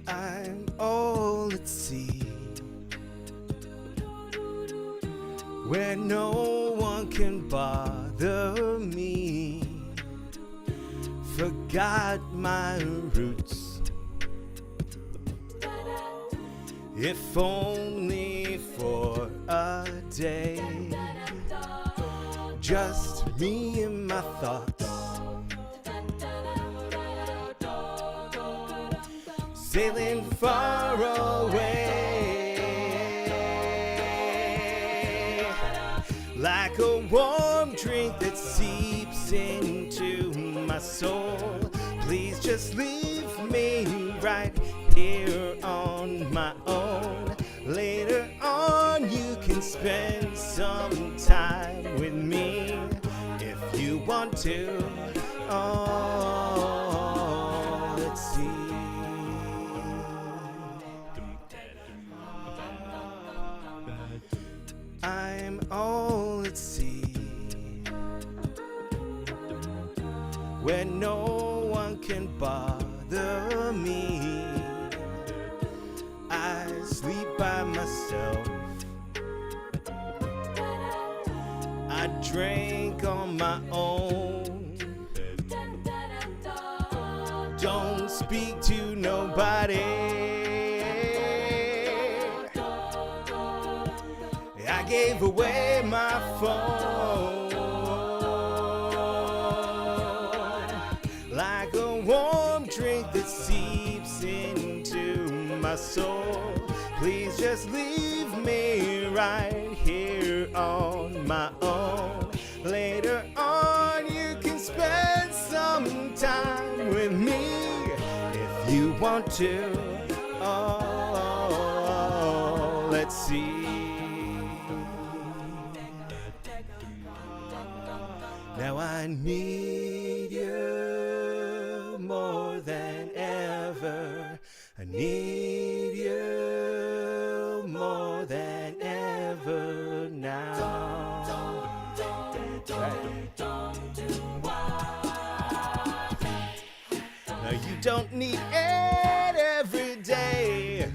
I'm all at sea, where no one can bother me. Forgot my roots, if only for a day. Just me and my thoughts, sailing far away, like a warm drink that seeps into my soul. Please just leave me right here on my own. Later on you can spend some time with me if you want to. Oh, let's see. I'm all at sea, where no one can bother me. I sleep by myself, I drink on my own, don't speak to nobody. I gave away my phone, like a warm drink that seeps into my soul. Please just leave me right here on my own. Later on you can spend some time with me if you want to. Oh, let's see. Now I need you more than ever. I need you more than ever now. Right. Now you don't need it every day,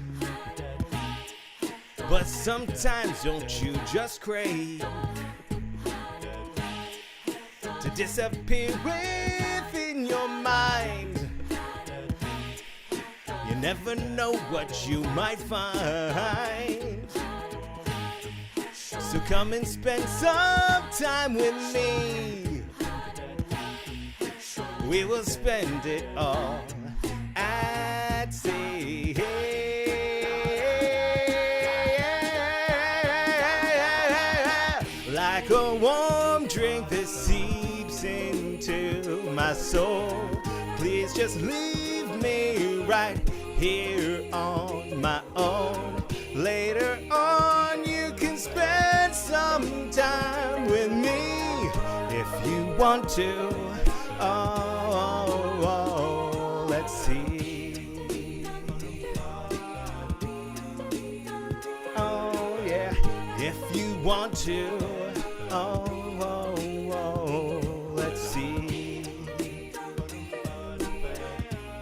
but sometimes don't you just crave to disappear within your mind? You never know what you might find. So come and spend some time with me. We will spend it all at sea. Like a warm drink that seeps into my soul. Please just leave me right here on my own. Later on you can spend some time with me if you want to. Oh, let's see. Oh yeah, if you want to. Oh, let's see.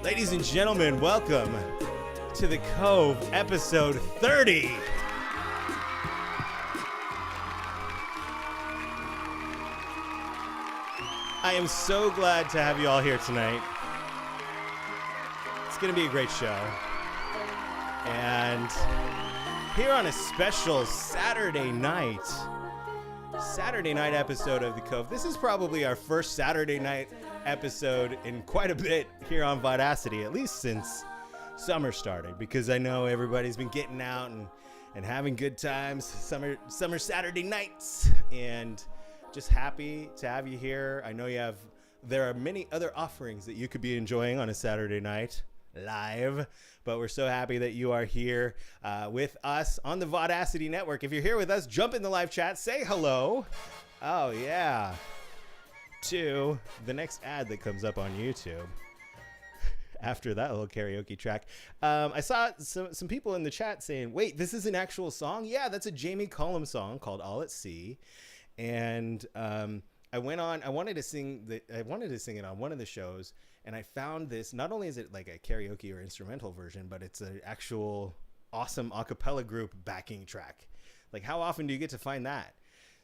Ladies and gentlemen, welcome to the Cove, episode 30. I am so glad to have you all here tonight. It's going to be a great show. And here on a special Saturday night, Saturday night episode of The Cove. This is probably our first Saturday night episode in quite a bit here on Vaudacity, at least since summer started, because I know everybody's been getting out and having good times, summer Saturday nights, and just happy to have you here. I know there are many other offerings that you could be enjoying on a Saturday night live, but we're so happy that you are here with us on the Vaudacity Network. If you're here with us, jump in the live chat, say hello. Oh yeah, to the next ad that comes up on YouTube after that little karaoke track. I saw some people in the chat saying, wait, this is an actual song? Yeah, that's a Jamie Cullum song called All at Sea. And I wanted to sing it on one of the shows, and I found this. Not only is it like a karaoke or instrumental version, but it's an actual awesome a cappella group backing track. Like, how often do you get to find that?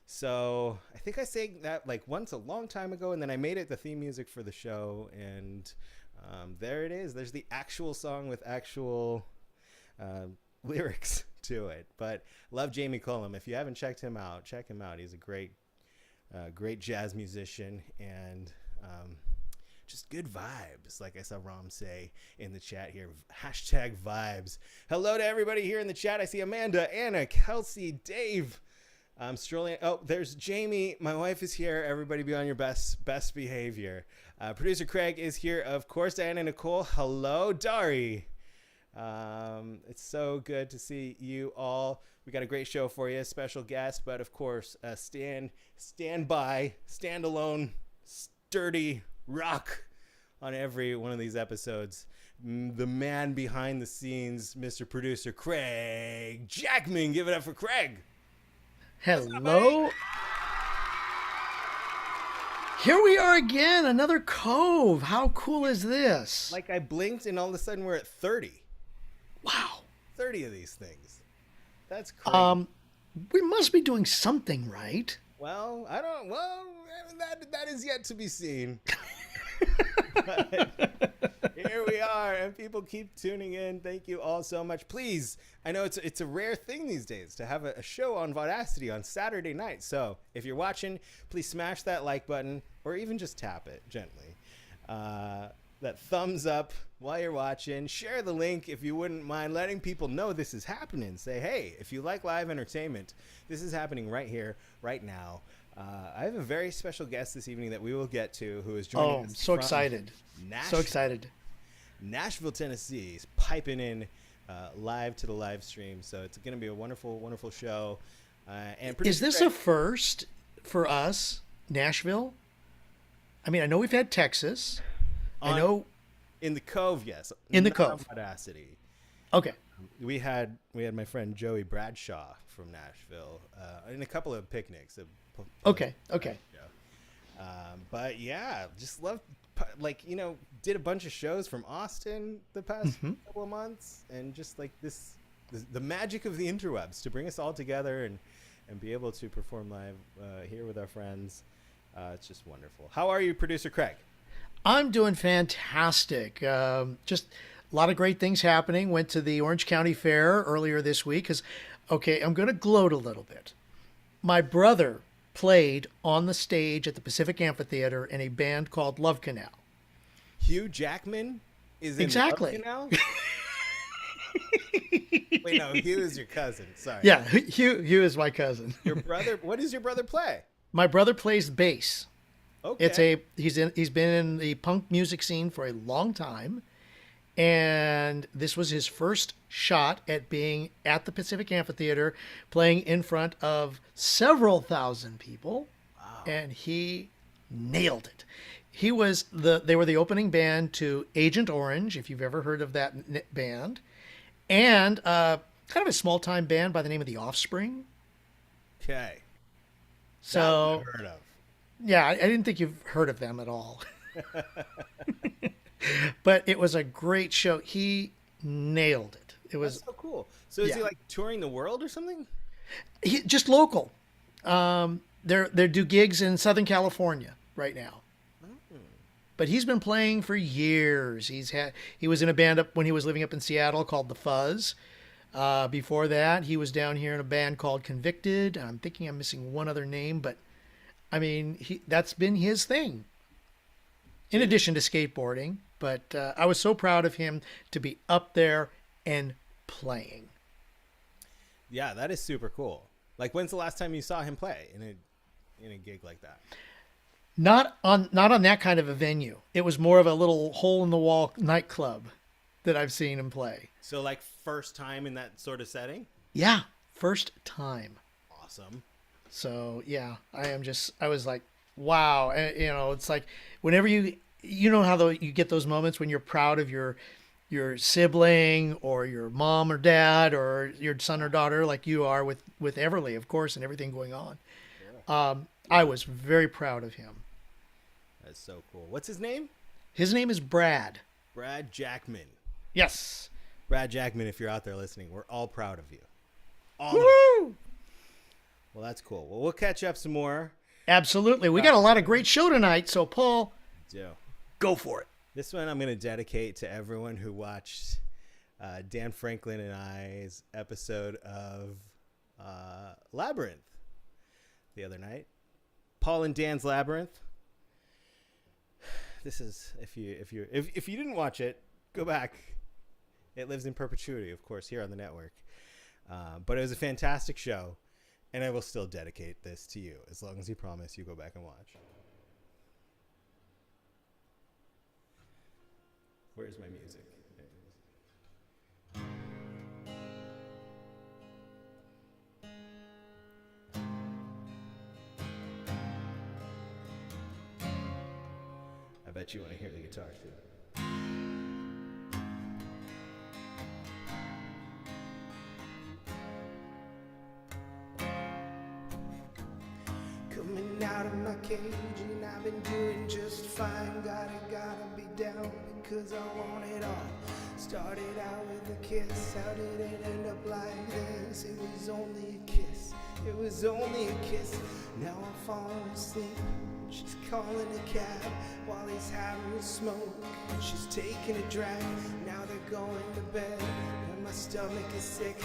So I think I sang that like once a long time ago, and then I made it the theme music for the show, and there it is. There's the actual song with actual lyrics to it. But love Jamie Cullum. If you haven't checked him out, check him out. He's a great jazz musician, and just good vibes, like I saw Rom say in the chat here. Hashtag vibes. Hello to everybody here in the chat. I see Amanda, Anna, Kelsey, Dave. I'm strolling. Oh, there's Jamie. My wife is here. Everybody be on your best behavior. Producer Craig is here, of course. Diana Nicole. Hello, Dari. It's so good to see you all. We got a great show for you, special guest, but of course, standalone, sturdy rock on every one of these episodes. The man behind the scenes, Mr. Producer Craig Jackman. Give it up for Craig. Hello. Here we are again, another Cove. How cool is this? Like I blinked and all of a sudden we're at 30. Wow. 30 of these things. That's crazy. We must be doing something right. Well, that is yet to be seen. But here we are, and people keep tuning in. Thank you all so much. Please, I know it's a rare thing these days to have a show on Vaudacity on Saturday night. So if you're watching, please smash that like button, or even just tap it gently. That thumbs up while you're watching. Share the link if you wouldn't mind letting people know this is happening. Say, hey, if you like live entertainment, this is happening right here, right now. I have a very special guest this evening that we will get to, who is joining us. I'm so excited. So excited. Nashville, Tennessee is piping in live to the live stream. So it's going to be a wonderful, wonderful show. And is this a first for us, Nashville? I mean, I know we've had Texas. I know in the Cove, yes. In the Cove. Audacity. Okay. We had my friend Joey Bradshaw from Nashville in a couple of picnics. Okay. But yeah, just love, did a bunch of shows from Austin the past couple of months, and just like the magic of the interwebs to bring us all together and be able to perform live here with our friends. It's just wonderful. How are you, Producer Craig? I'm doing fantastic. Just a lot of great things happening. Went to the Orange County Fair earlier this week I'm going to gloat a little bit. My brother played on the stage at the Pacific Amphitheater in a band called Love Canal. Hugh Jackman is in Love Canal? Wait, no, Hugh is your cousin. Sorry. Yeah, Hugh is my cousin. Your brother, what does your brother play? My brother plays bass. Okay. He's been in the punk music scene for a long time, and this was his first shot at being at the Pacific Amphitheater, playing in front of several thousand people. Wow. And he nailed it. They were the opening band to Agent Orange, if you've ever heard of that band, and kind of a small time band by the name of The Offspring. Okay. So I've heard of. Yeah, I didn't think you've heard of them at all. But it was a great show. He nailed it. It was so cool. So is he like touring the world or something? Just local. They do gigs in Southern California right now. But he's been playing for years. He was in a band when he was living up in Seattle called The Fuzz. Before that, he was down here in a band called Convicted. I'm thinking I'm missing one other name, but I mean, that's been his thing. In addition to skateboarding, but I was so proud of him to be up there and playing. Yeah, that is super cool. Like, when's the last time you saw him play in a gig like that? Not on that kind of a venue. It was more of a little hole in the wall nightclub that I've seen him play. So, like, first time in that sort of setting? Yeah, first time. Awesome. So yeah, I was like, wow. And, it's like whenever you know how you get those moments when you're proud of your sibling or your mom or dad or your son or daughter, like you are with Everly, of course, and everything going on. Yeah. I was very proud of him. That's so cool. What's his name? His name is Brad. Brad Jackman. Yes. Brad Jackman, if you're out there listening, we're all proud of you. Woo! Well, that's cool. Well, we'll catch up some more. Absolutely. We got a lot of great show tonight, so Paul, go for it. This one I'm going to dedicate to everyone who watched Dan Franklin and I's episode of Labyrinth the other night. Paul and Dan's Labyrinth. This is if you didn't watch it, go back. It lives in perpetuity, of course, here on the network. But it was a fantastic show. And I will still dedicate this to you as long as you promise you go back and watch. Where's my music? There it is. I bet you want to hear the guitar too. Coming out of my cage and I've been doing just fine. Gotta be down because I want it all. Started out with a kiss, how did it end up like this? It was only a kiss, it was only a kiss. Now I'm falling asleep, she's calling a cab while he's having a smoke. She's taking a drag, now they're going to bed and my stomach is sick.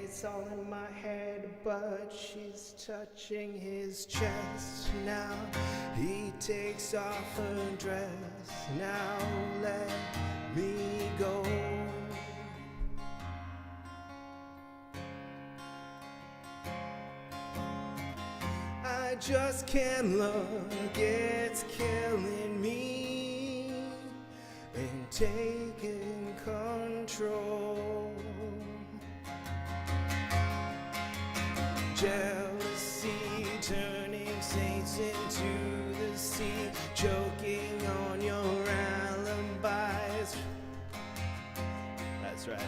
It's all in my head, but she's touching his chest. Now he takes off her dress. Now let me go. I just can't look, it's killing me and taking control. Jealousy turning saints into the sea, choking on your alibis. That's right.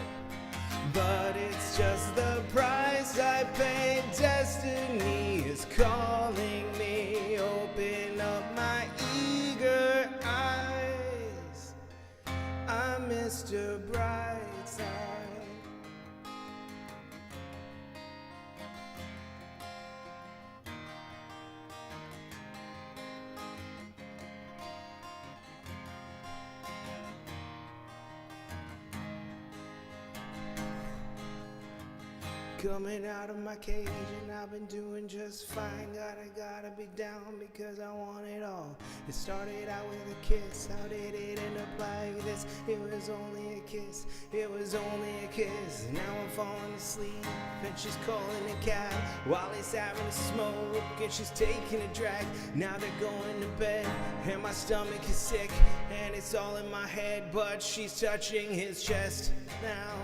But it's just the price I pay. Destiny is calling me. Open up my eager eyes. I'm Mr. Brightside. Coming out of my cage and I've been doing just fine. Gotta be down because I want it all. It started out with a kiss, how did it end up like this? It was only a kiss, it was only a kiss. Now I'm falling asleep and she's calling a cab while he's having a smoke and she's taking a drag. Now they're going to bed and my stomach is sick and it's all in my head, but she's touching his chest. Now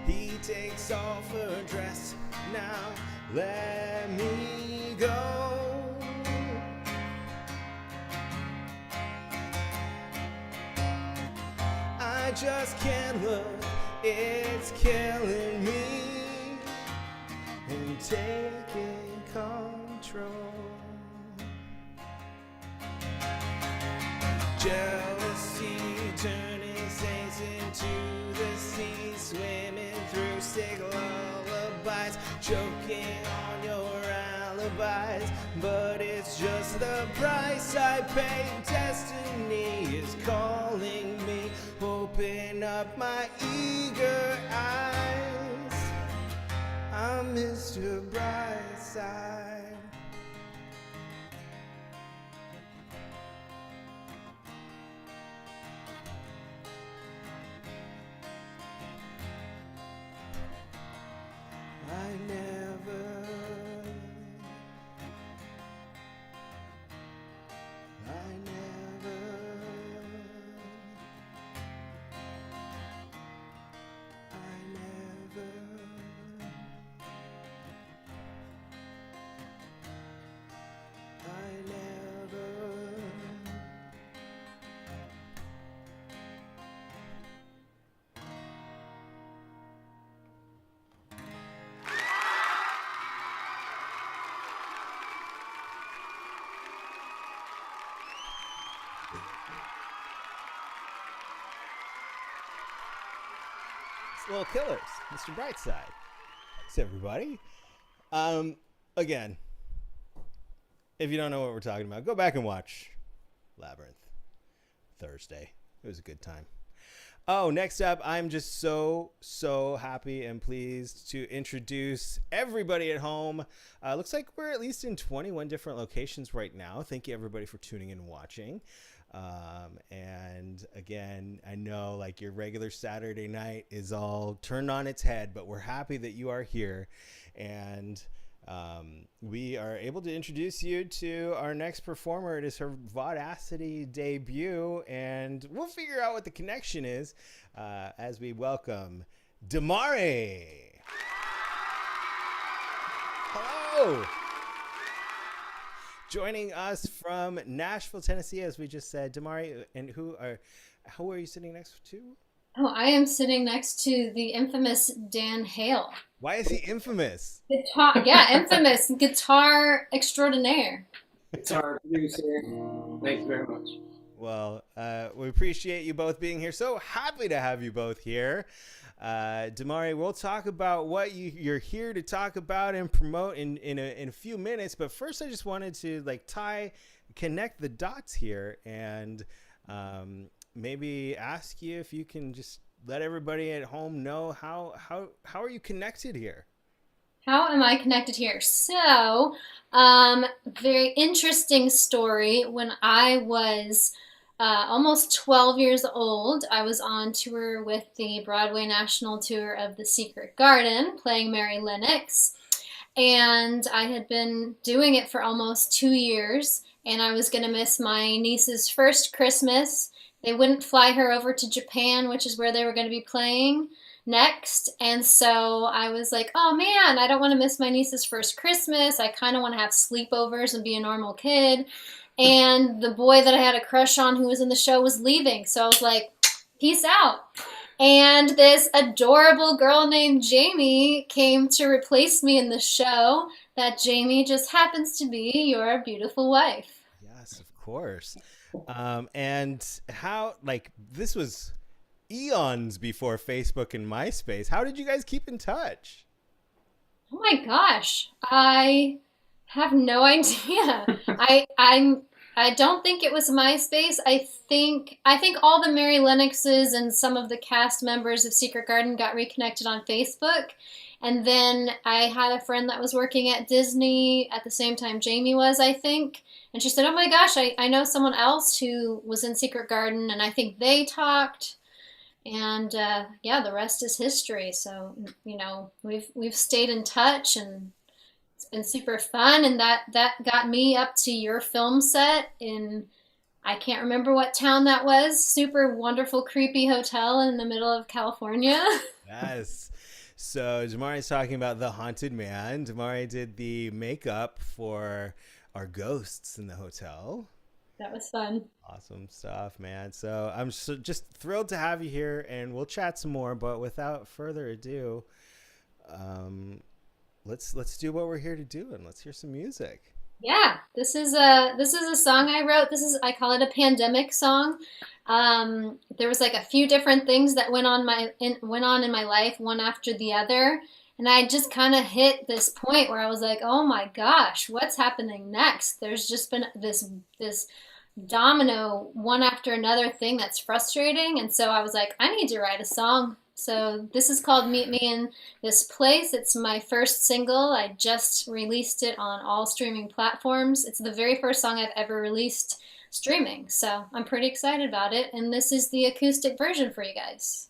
he takes off her dress. Now let me go. I just can't look, it's killing me and taking control. Jealousy turning saints into the sea, swimming through sick lullabies, choking on your alibis. But it's just the price I pay. Destiny is calling me. Open up my eager eyes. I'm Mr. Brightside. I never Little Killers, Mr. Brightside. Thanks, everybody. Again, if you don't know what we're talking about, go back and watch Labyrinth Thursday. It was a good time. Oh, next up, I'm just so happy and pleased to introduce everybody at home. Looks like we're at least in 21 different locations right now. Thank you, everybody, for tuning in and watching. And again, I know like your regular Saturday night is all turned on its head, but we're happy that you are here. And we are able to introduce you to our next performer. It is her Vaudacity debut, and we'll figure out what the connection is as we welcome DEMAREE. Hello. Joining us from Nashville, Tennessee, as we just said, DEMAREE, and who are you sitting next to? Oh, I am sitting next to the infamous Dan Hale. Why is he infamous? Infamous guitar extraordinaire. Guitar producer. Thank you very much. Well, we appreciate you both being here. So happy to have you both here. DEMAREE, we'll talk about what you're here to talk about and promote in a few minutes. But first, I just wanted to connect the dots here and maybe ask you if you can just let everybody at home know how are you connected here? How am I connected here? So, very interesting story. When I was almost 12 years old, I was on tour with the Broadway National Tour of The Secret Garden, playing Mary Lennox. And I had been doing it for almost 2 years, and I was going to miss my niece's first Christmas. They wouldn't fly her over to Japan, which is where they were going to be playing next. And so I was like, oh man, I don't want to miss my niece's first Christmas. I kind of want to have sleepovers and be a normal kid. And the boy that I had a crush on who was in the show was leaving. So I was like, peace out. And this adorable girl named Jamie came to replace me in the show. That Jamie just happens to be your beautiful wife. Yes, of course. And how, this was eons before Facebook and MySpace. How did you guys keep in touch? Oh my gosh, I have no idea. I don't think it was MySpace. I think all the Mary Lennoxes and some of the cast members of Secret Garden got reconnected on Facebook. And then I had a friend that was working at Disney at the same time Jamie was, I think. And she said, oh my gosh, I know someone else who was in Secret Garden, and I think they talked. And the rest is history. So, we've stayed in touch, and it's been super fun. And that got me up to your film set in, I can't remember what town that was. Super wonderful, creepy hotel in the middle of California. Yes. So DEMAREE's talking about The Haunted Man. DEMAREE did the makeup for our ghosts in the hotel. That was fun. Awesome stuff, man. So I'm just thrilled to have you here, and we'll chat some more. But without further ado, let's do what we're here to do, and let's hear some music. Yeah, this is a song I wrote. I call it a pandemic song. There was a few different things that went on in my life, one after the other, and I just kind of hit this point where I was like, oh my gosh, what's happening next? There's just been this domino, one after another thing that's frustrating, and so I was like, I need to write a song So this is called Meet Me in This Place. It's my first single. I just released it on all streaming platforms. It's the very first song I've ever released streaming, so I'm pretty excited about it. And this is the acoustic version for you guys.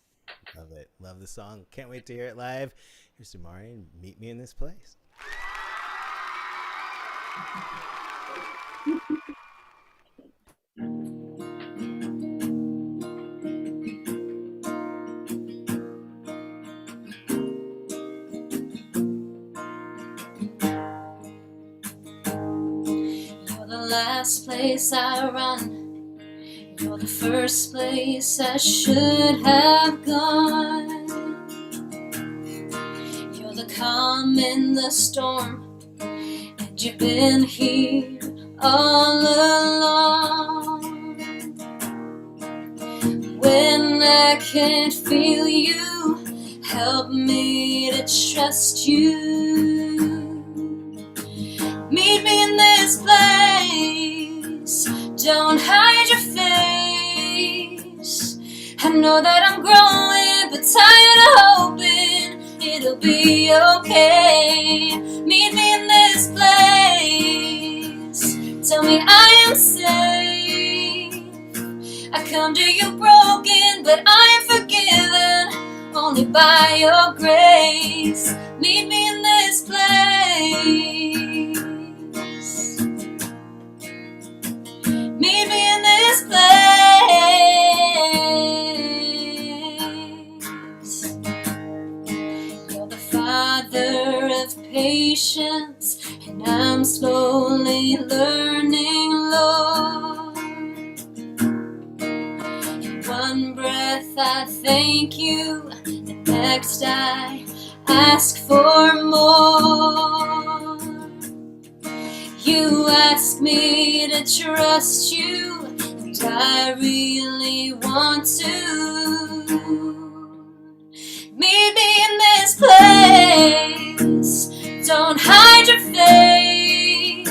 Love it. Love the song. Can't wait to hear it live. Here's DEMAREE and Meet Me in This Place. You're the last place I run. You're the first place I should have gone. You're the calm in the storm, and you've been here all along. When I can't feel you, help me to trust you. Meet me in this place, don't hide your face. I know that I'm growing, but tired of hoping it'll be okay. Meet me in this place, tell me I am safe. I come to you broken, but I am forgiven only by your grace. Meet me in this place. Meet me in this place. You're the Father of patience, and I'm slowly learning, Lord. In one breath I thank you, the next I ask for more. You ask me to trust you, and I really want to. Meet me in this place, don't hide your face.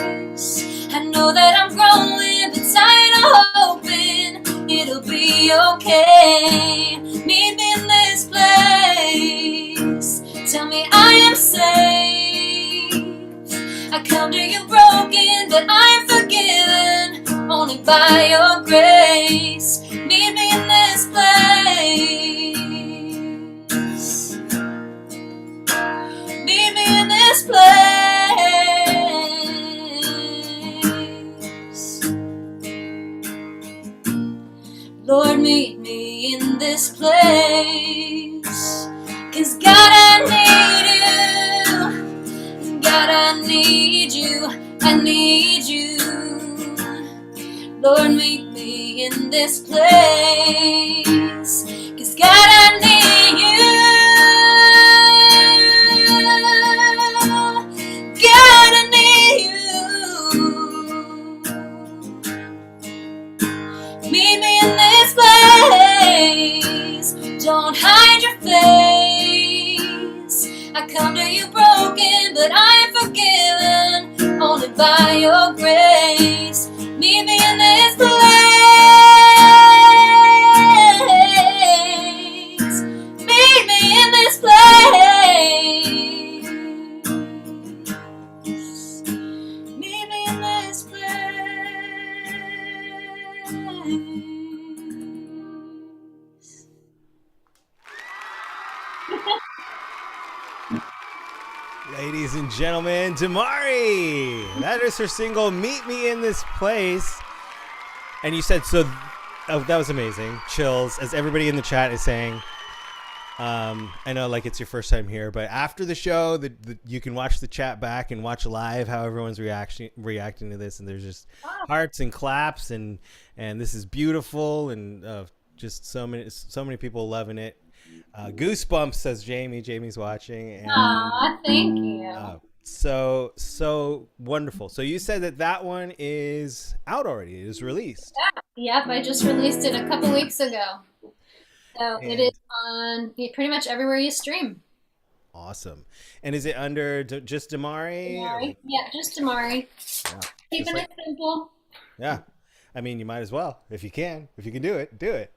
I know that I'm growing, but tired of hoping it'll be okay. Meet me in this place, tell me I am safe. I come to you broken, but I'm forgiven only by your grace. Meet me in this place. Meet me in this place. Lord, meet me in this place. 'Cause God, I need you. God, I need you. I need you. Lord, meet me in this place. 'Cause God, I need you. God, I need you. Meet me in this place. Don't hide your face. I come to you broken, but I am forgiven only by your grace. Meet me in this place. Meet me in this place. Meet me in this place. Ladies and gentlemen, DEMAREE. That is her single, Meet Me in This Place. And you said, so, oh, that was amazing. Chills, as everybody in the chat is saying. I know, like, it's your first time here, but after the show, you can watch the chat back and watch live how everyone's reacting to this. And there's just hearts and claps, and this is beautiful, and just so many people loving it. Goosebumps, says Jamie. Jamie's watching. And, Aw, thank you. so wonderful. So you said that one is out already. It is released. Yep, I just released it a couple weeks ago. So And- it is on pretty much everywhere you stream. Awesome. And is it under just DEMAREE? DEMAREE. Yeah, just DEMAREE. Yeah. Keeping it simple. Yeah. I mean, you might as well. If you can do it, do it.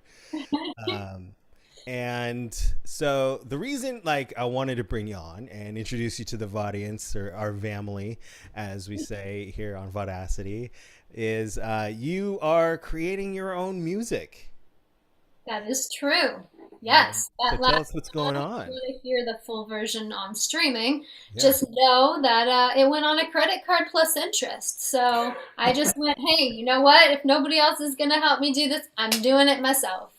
And so the reason, like, I wanted to bring you on and introduce you to the audience, or our family, as we say here on Vaudacity, is you are creating your own music. That is true. Yes. So tell us what's going on. Really hear the full version on streaming. Yeah. Just know that it went on a credit card plus interest. So I just went, hey, you know what? If nobody else is going to help me do this, I'm doing it myself.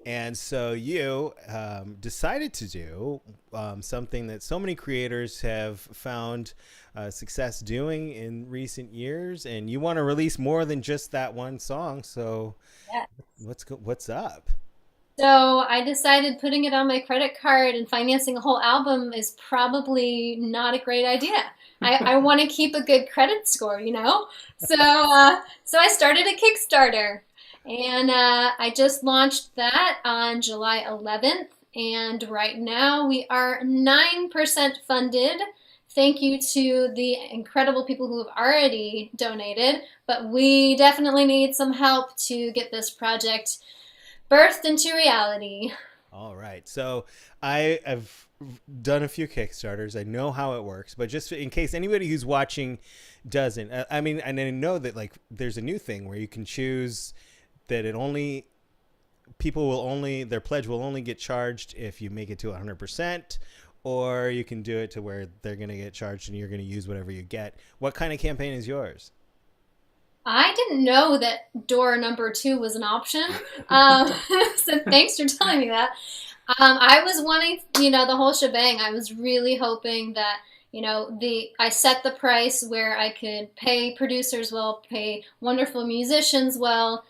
And so you decided to do something that so many creators have found success doing in recent years, and you want to release more than just that one song. So yes. What's up? So I decided putting it on my credit card and financing a whole album is probably not a great idea. I want to keep a good credit score, you know? So I started a Kickstarter. And I just launched that on July 11th, and right now we are 9% funded. Thank you to the incredible people who have already donated, but we definitely need some help to get this project birthed into reality. All right. So I have done a few Kickstarters. I know how it works, but just in case anybody who's watching doesn't, I mean, and I know that, like, there's a new thing where you can choose that their pledge will only get charged if you make it to 100%, or you can do it to where they're going to get charged and you're going to use whatever you get. What kind of campaign is yours? I didn't know that door number 2 was an option. So thanks for telling me that. I was wanting, the whole shebang. I was really hoping that, I set the price where I could pay producers well, pay wonderful musicians well,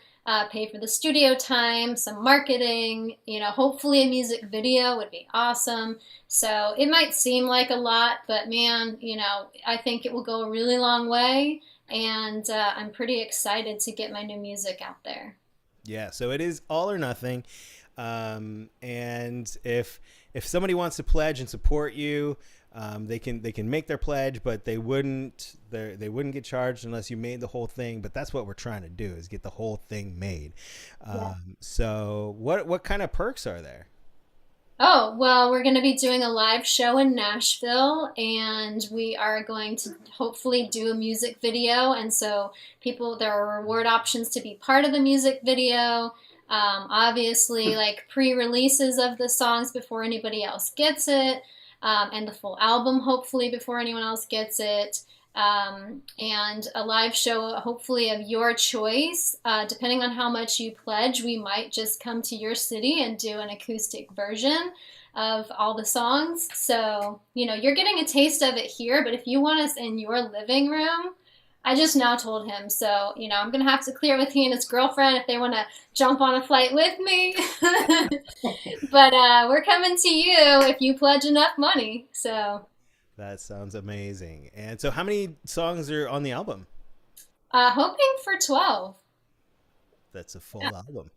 pay for the studio time, some marketing, hopefully a music video would be awesome. So it might seem like a lot, but man, I think it will go a really long way. And I'm pretty excited to get my new music out there. Yeah, so it is all or nothing. And if somebody wants to pledge and support you, they can make their pledge, but they wouldn't get charged unless you made the whole thing. But that's what we're trying to do, is get the whole thing made. Yeah. So what kind of perks are there? Oh, well, we're going to be doing a live show in Nashville, and we are going to hopefully do a music video. And so there are reward options to be part of the music video. Obviously, like pre-releases of the songs before anybody else gets it. And the full album, hopefully, before anyone else gets it. And a live show, hopefully, of your choice. Depending on how much you pledge, we might just come to your city and do an acoustic version of all the songs. So, you're getting a taste of it here, but if you want us in your living room, I just now told him. So, I'm going to have to clear with he and his girlfriend if they want to jump on a flight with me. But we're coming to you if you pledge enough money. So that sounds amazing. And so how many songs are on the album? Hoping for 12. That's a full album.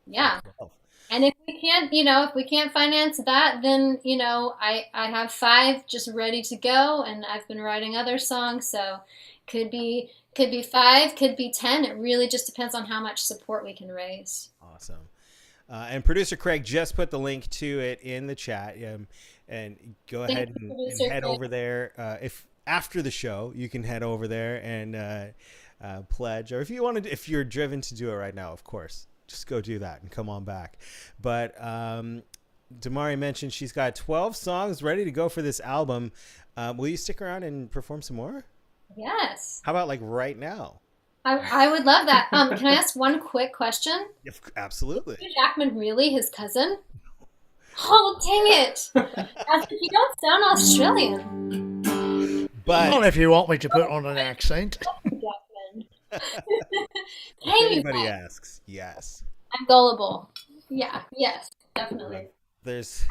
Yeah. 12. And if we can't finance that, then, I have 5 just ready to go, and I've been writing other songs. So could be 5, could be 10. It really just depends on how much support we can raise. Awesome. And producer Craig just put the link to it in the chat. And go ahead and head over there. If after the show, you can head over there and pledge, or if you're driven to do it right now, of course, just go do that and come on back. But DEMAREE mentioned she's got 12 songs ready to go for this album. Will you stick around and perform some more? Yes. How about like right now? I would love that. Can I ask one quick question? Absolutely. Is Jackman really his cousin? Oh, dang it. You don't sound Australian. But well, if you want me to put on an accent. Jackman. If anybody asks, yes. I'm gullible. Yeah, yes, definitely. There's...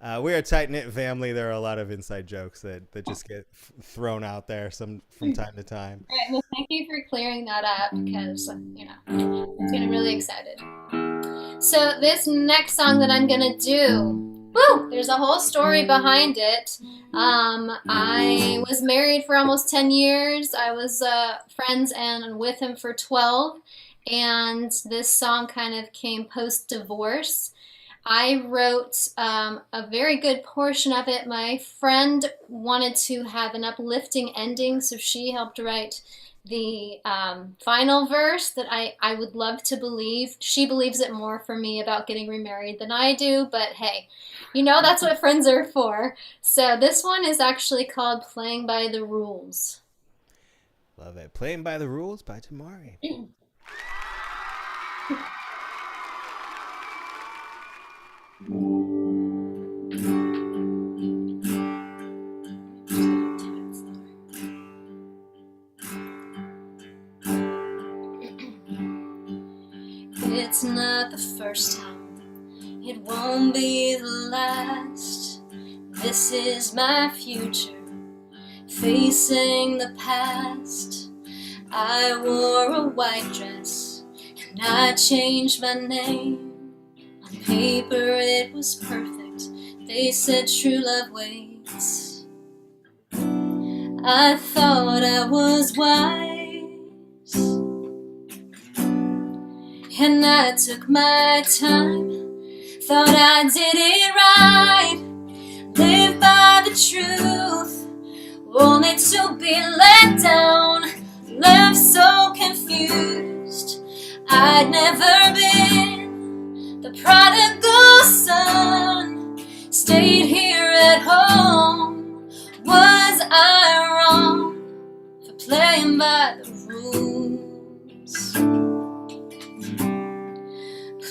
we're a tight-knit family. There are a lot of inside jokes that just get thrown out there from time to time. All right, well, thank you for clearing that up, because, I'm getting really excited. So this next song that I'm going to do, there's a whole story behind it. I was married for almost 10 years. I was friends and with him for 12. and this song kind of came post-divorce. I wrote a very good portion of it. My friend wanted to have an uplifting ending, so she helped write the final verse that I would love to believe. She believes it more for me about getting remarried than I do, but hey, you know that's what friends are for. So this one is actually called Playing by the Rules. Love it. Playing by the Rules by DEMAREE. It's not the first time, it won't be the last. This is my future, facing the past. I wore a white dress and I changed my name. On paper it was perfect, they said true love waits. I thought I was wise, and I took my time, thought I did it right. Live by the truth, only to be let down. Left so confused, I'd never been the prodigal son. Stayed here at home, was I wrong for playing by the rules?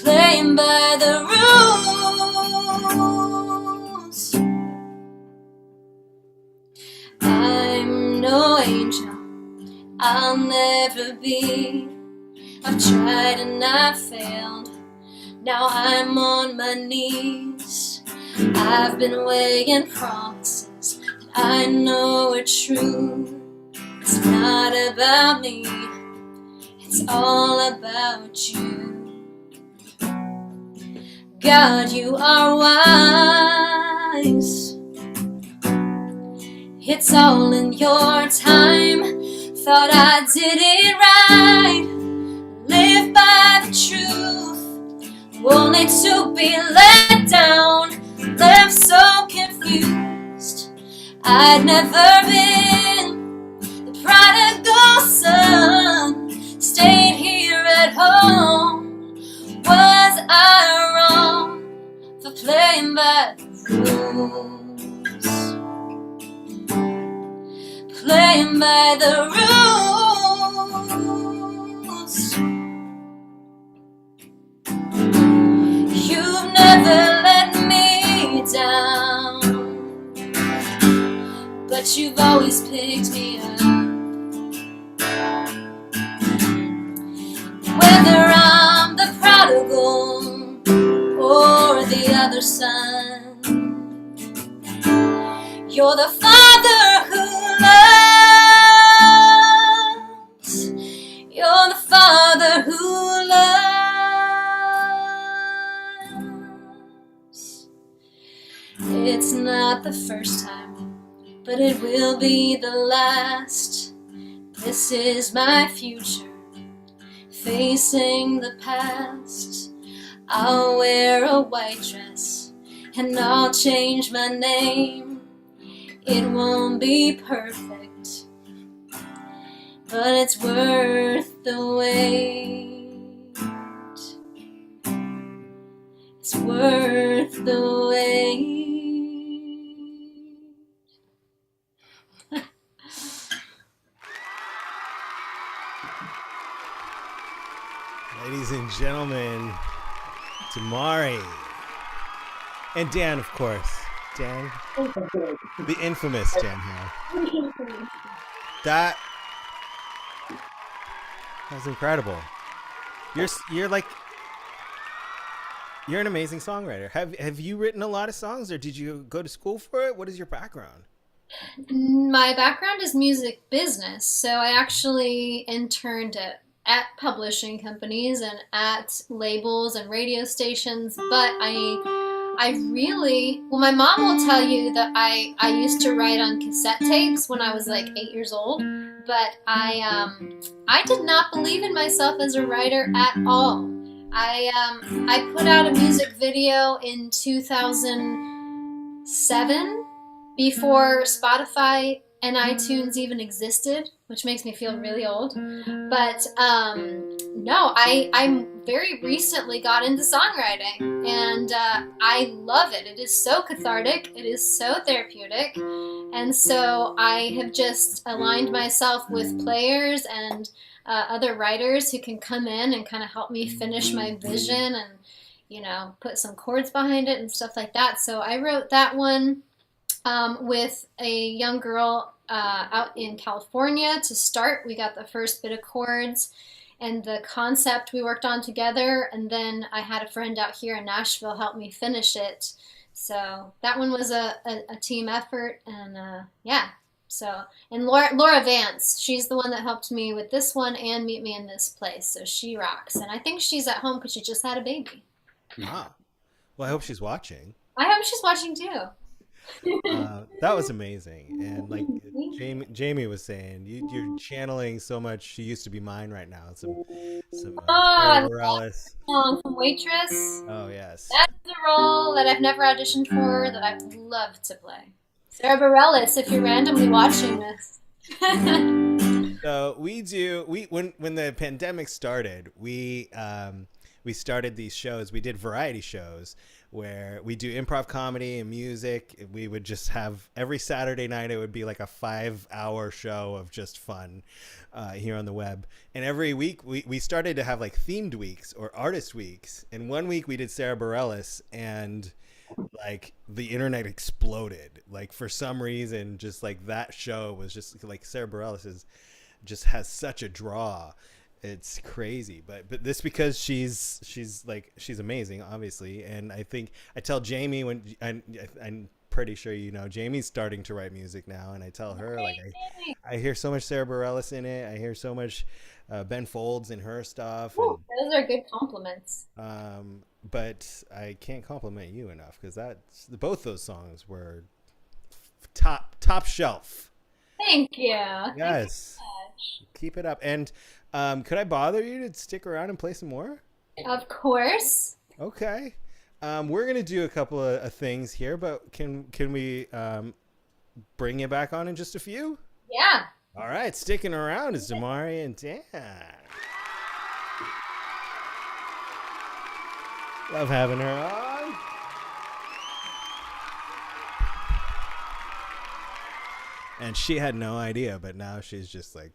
Playing by the rules. I'm no angel, I'll never be. I've tried and I failed, now I'm on my knees. I've been weighing promises that I know are true. It's not about me, it's all about you. God, you are wise, it's all in your time. Thought I did it right, live by the truth, only to be let down. Left so confused, I'd never been the prodigal son. Stayed here at home, was I wrong for playing by the rules? Playing by the rules. You've never let me down, but you've always picked me up. Whether I'm the prodigal or the other son, you're the father who loves. You're the father who loves. It's not the first time, but it will be the last. This is my future, facing the past. I'll wear a white dress and I'll change my name. It won't be perfect, but it's worth the wait. It's worth the wait. Ladies and gentlemen, DEMAREE. And Dan, of course. Dan, the infamous Dan here. That was incredible. You're like, you're an amazing songwriter. Have you written a lot of songs, or did you go to school for it? What is your background? My background is music business, so I actually interned at publishing companies and at labels and radio stations, but I really, well, my mom will tell you that I used to write on cassette tapes when I was like 8 years old, but I did not believe in myself as a writer at all. I put out a music video in 2007 before Spotify and iTunes even existed, which makes me feel really old. But no, I very recently got into songwriting, and I love it. It is so cathartic. It is so therapeutic. And so I have just aligned myself with players and other writers who can come in and kind of help me finish my vision and, you know, put some chords behind it and stuff like that. So I wrote that one with a young girl out in California to start. We got the first bit of chords and the concept we worked on together, and then I had a friend out here in Nashville help me finish it. So that one was a team effort, and yeah. So, and Laura Vance, she's the one that helped me with this one and Meet Me in This Place. So she rocks, and I think she's at home because she just had a baby. Ah, well, I hope she's watching. I hope she's watching too. That was amazing, and like Jamie was saying, you're channeling so much. She used to be mine right now. Some Morales. Song from Waitress. Oh yes. That's a role that I've never auditioned for that I'd love to play. Sarah Bareilles, if you're randomly watching this. So when the pandemic started, we started these shows. We did variety shows where we do improv comedy and music. We would just have every Saturday night. It would be like a 5-hour show of just fun here on the web. And every week we started to have like themed weeks or artist weeks. And one week we did Sarah Bareilles, and like the internet exploded. Like for some reason, just like that show was just like Sarah Bareilles just has such a draw. It's crazy, but this because she's amazing, obviously. And I think I tell Jamie when I'm pretty sure you know Jamie's starting to write music now, and I tell her like I hear so much Sarah Bareilles in it. I hear so much Ben Folds in her stuff. Ooh, those are good compliments. But I can't compliment you enough because both those songs were top shelf. Thank you. Yes. Thank you so much. Keep it up. And could I bother you to stick around and play some more? Of course. Okay. We're gonna do a couple of things here, but can we bring you back on in just a few? Yeah. All right. Sticking around is DEMAREE and Dan. Love having her on. And she had no idea, but now she's just like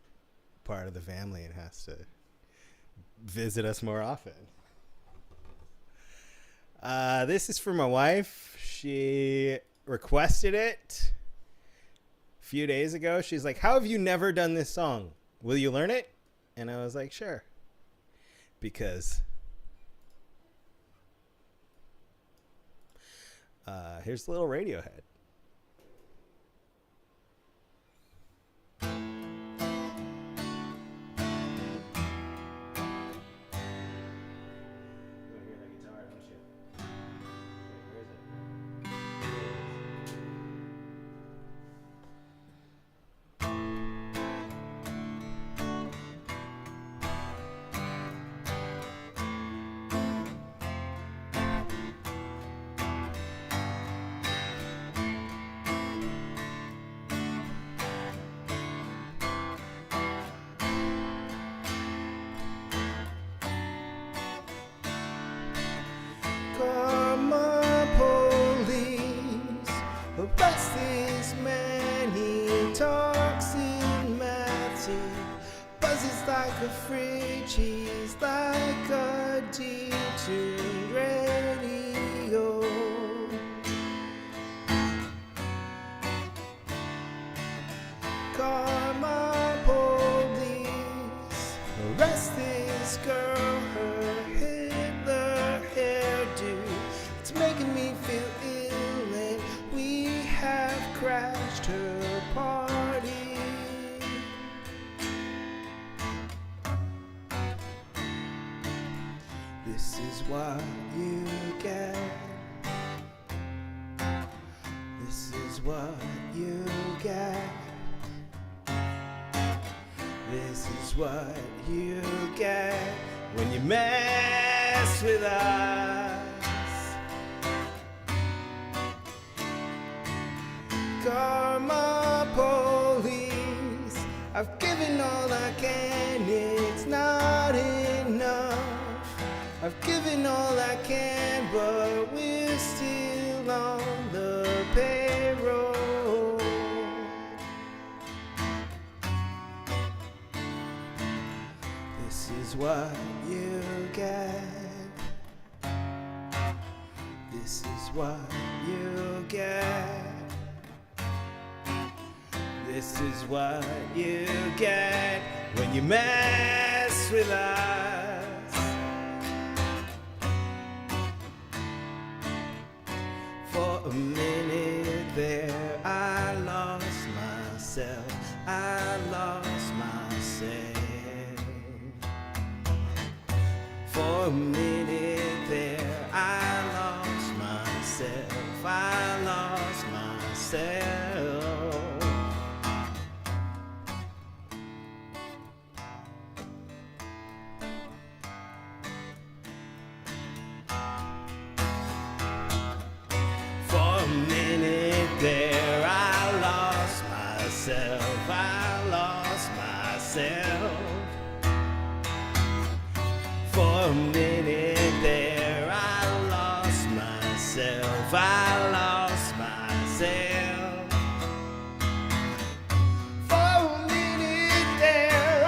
part of the family and has to visit us more often. This is for my wife. She requested it a few days ago. She's like, how have you never done this song? Will you learn it? And I was like, sure. Because here's a little Radiohead. Karma police, arrest this man, he talks in massive, buzzes like a fridge, he's like a detuned radio. Karma police, arrest this girl, her Hitler hairdo, it's making me feel ill, and we have crashed her party. This is what you get. This is what you get. This is what you get when you mess with us. Karma police, I've given all I can, it's not enough. I've given all I can, but we're still on the payroll. This is what you get. This is what you get. This is what you get when you mess with us. For a minute there, I lost myself. I lost myself. For a minute there, I lost myself. I lost myself. For a minute there, I lost myself. I lost myself. For a minute there, I lost myself. I lost myself. For a minute there, I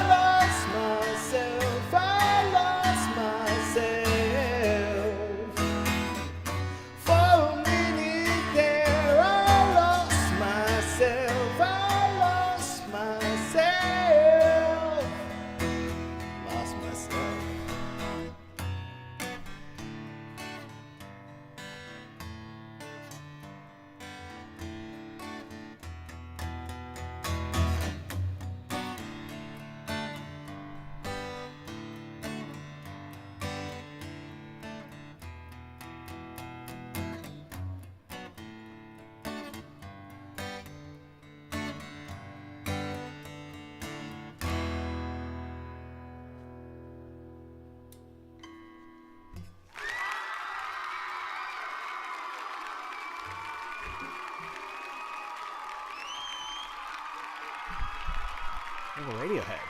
lost myself. I lost myself. For a minute there, I lost myself. I lost myself. Lost myself. Oh, Radiohead.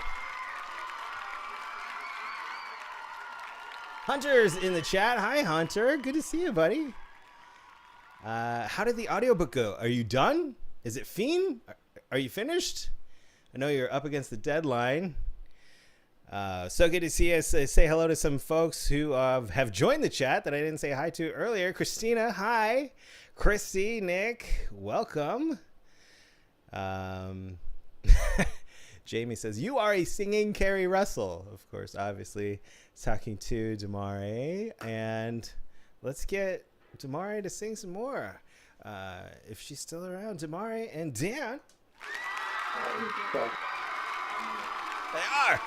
Hunter's in the chat. Hi, Hunter. Good to see you, buddy. How did the audiobook go? Are you done? Is it Fiend? Are you finished? I know you're up against the deadline. So good to see us. Say hello to some folks who have joined the chat that I didn't say hi to earlier. Christina, hi. Chrissy, Nick, welcome. Jamie says, you are a singing Carrie Russell. Of course, obviously, talking to DEMAREE. And let's get DEMAREE to sing some more. If she's still around, DEMAREE and Dan. They are.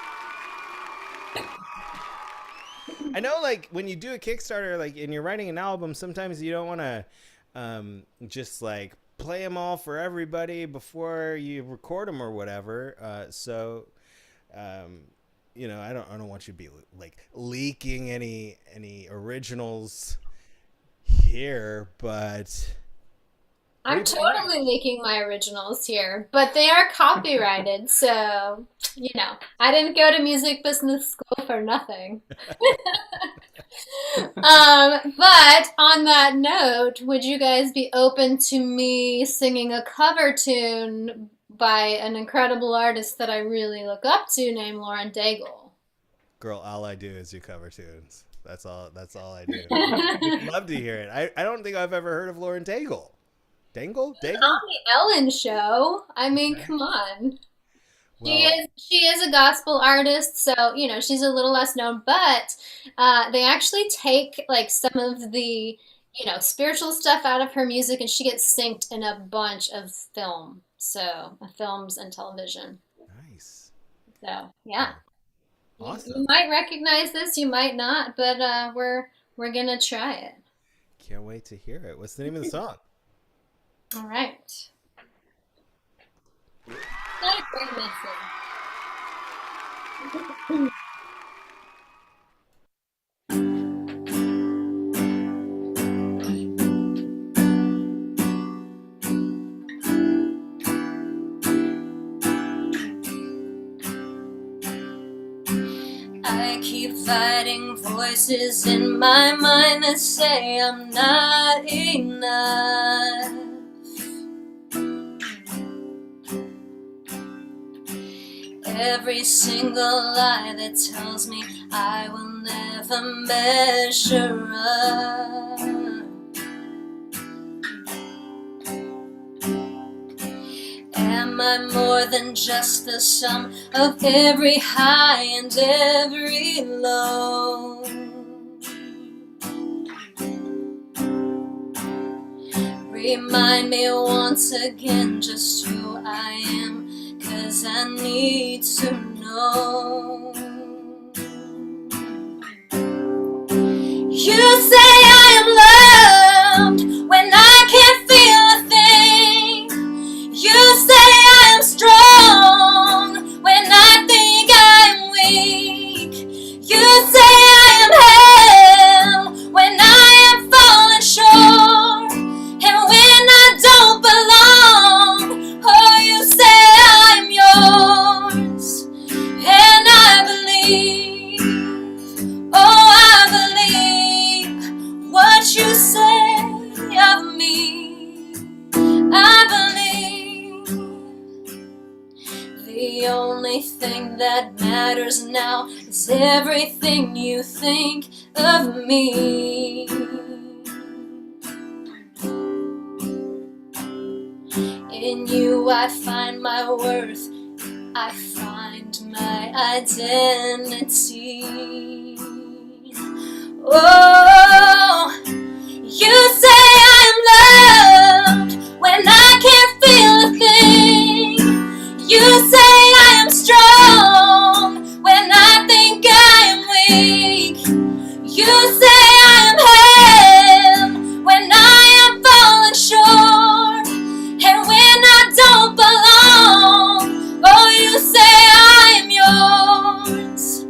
I know, like, when you do a Kickstarter, like, and you're writing an album, sometimes you don't want to just, like, play them all for everybody before you record them or whatever. You know, I don't want you to be like leaking any originals here, but I'm totally leaking my originals here, but they are copyrighted, so you know, I didn't go to music business school for nothing. But on that note, would you guys be open to me singing a cover tune by an incredible artist that I really look up to named Lauren Daigle? Girl, all I do is do cover tunes. That's all I do. I'd love to hear it. I don't think I've ever heard of Lauren Daigle. Dangle? On the Ellen Show. I mean, come on. Well, She is a gospel artist, so you know she's a little less known. But they actually take like some of the spiritual stuff out of her music, and she gets synced in a bunch of films and television. Nice. So yeah, Awesome. you might recognize this, you might not, but we're gonna try it. Can't wait to hear it. What's the name of the song? All right. Not a great message. I keep fighting voices in my mind that say I'm not enough. Every single lie that tells me I will never measure up. Am I more than just the sum of every high and every low? Remind me once again just who I am, 'cause I need to know. You say I am loved when I can't feel a thing. You say I am strong when I think I'm weak. You say I am held when I am falling short. And when I don't belong, oh, you say I'm yours. And I believe, oh, I believe what you say of me. I believe the only thing that matters now is everything you think of me. In you I find my worth, I find my identity. Oh, you say I'm loved when I can't feel a thing. You say I am strong when I think I am weak. You say I am held when I am falling short. And when I don't belong, oh, you say I am yours.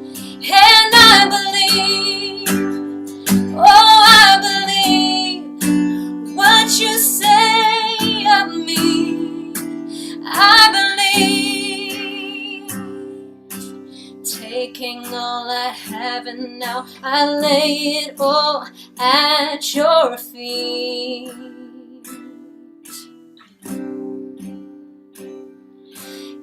And I believe, oh, I believe what you say of me. I believe, taking all I have and now I lay it all at your feet.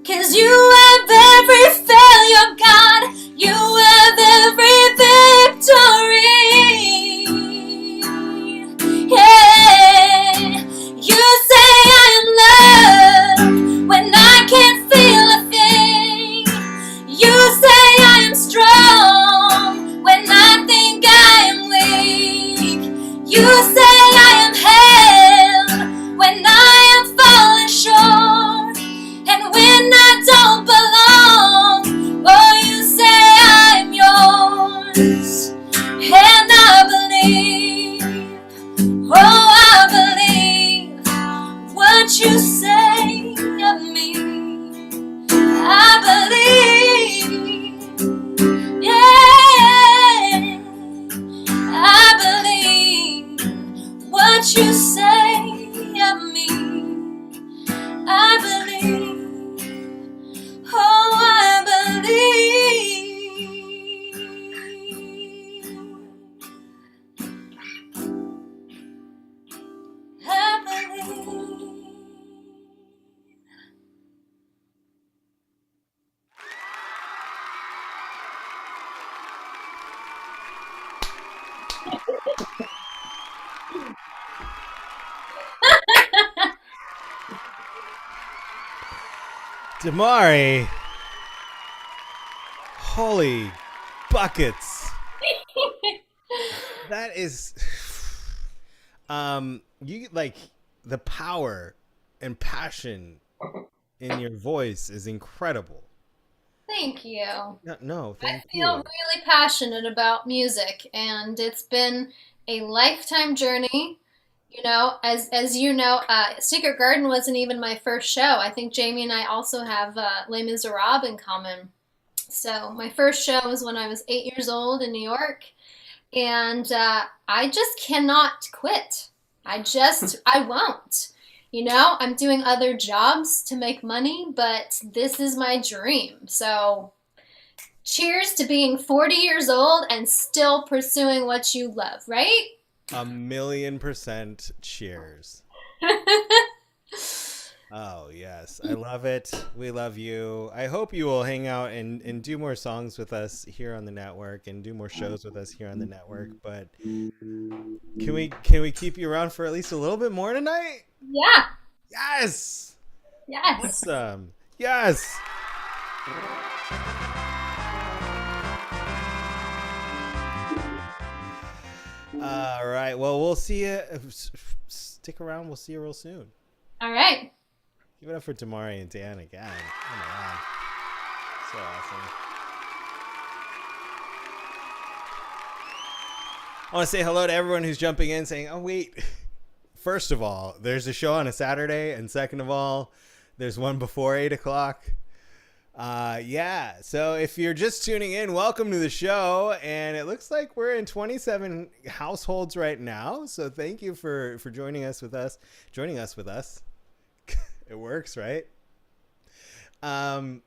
'Cause you have every failure, God. You have every victory. Yeah. You say I am loved when I can't feel a thing. You say I am strong when I think I am weak. You say I am held when I am falling short. And when I don't belong, oh, you say I'm yours. And I believe, oh, I believe what you say of me. I believe, yeah, I believe what you say of me. I believe, oh, I believe. I believe. DEMAREE. Holy buckets. That is you like the power and passion in your voice is incredible. Thank you. No, I thank feel you. really passionate about music, and it's been a lifetime journey. You know, as you know, Secret Garden wasn't even my first show. I think Jamie and I also have Les Miserables in common. So my first show was when I was 8 years old in New York, and I just cannot quit. I won't. You know, I'm doing other jobs to make money, but this is my dream. So cheers to being 40 years old and still pursuing what you love, right? 1,000,000% cheers. Oh, yes. I love it. We love you. I hope you will hang out and do more songs with us here on the network and do more shows with us here on the network. But can we keep you around for at least a little bit more tonight? Yeah. Yes. Yes. Awesome. Yes. All right. Well, we'll see you. Stick around. We'll see you real soon. All right. Give it up for DEMAREE and Dan again. Come on. So awesome. I want to say hello to everyone who's jumping in saying, oh, wait. First of all, there's a show on a Saturday. And second of all, there's one before 8 o'clock. Yeah. So if you're just tuning in, welcome to the show. And it looks like we're in 27 households right now. So thank you for joining us with us. It works, right? And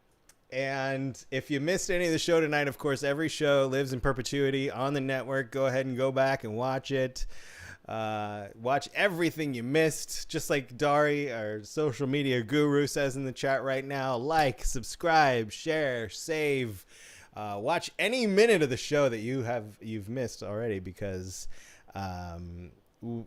if you missed any of the show tonight, of course, every show lives in perpetuity on the network. Go ahead and go back and watch it. Watch everything you missed. Just like Dari, our social media guru, says in the chat right now. Like, subscribe, share, save. Watch any minute of the show that you've missed already, because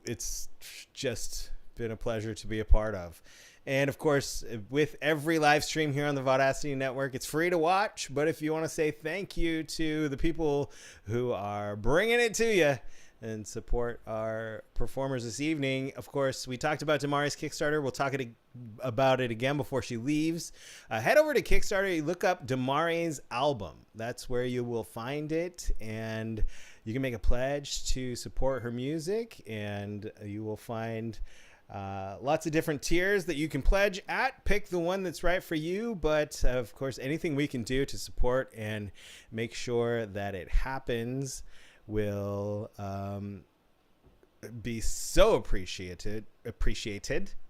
it's just been a pleasure to be a part of. And of course, with every live stream here on the Vaudacity Network, it's free to watch. But if you want to say thank you to the people who are bringing it to you and support our performers this evening, of course, we talked about DEMAREE's Kickstarter. We'll talk about it again before she leaves. Head over to Kickstarter. You look up DEMAREE's album. That's where you will find it. And you can make a pledge to support her music. And you will find lots of different tiers that you can pledge at. Pick the one that's right for you. But of course, anything we can do to support and make sure that it happens will be so appreciated,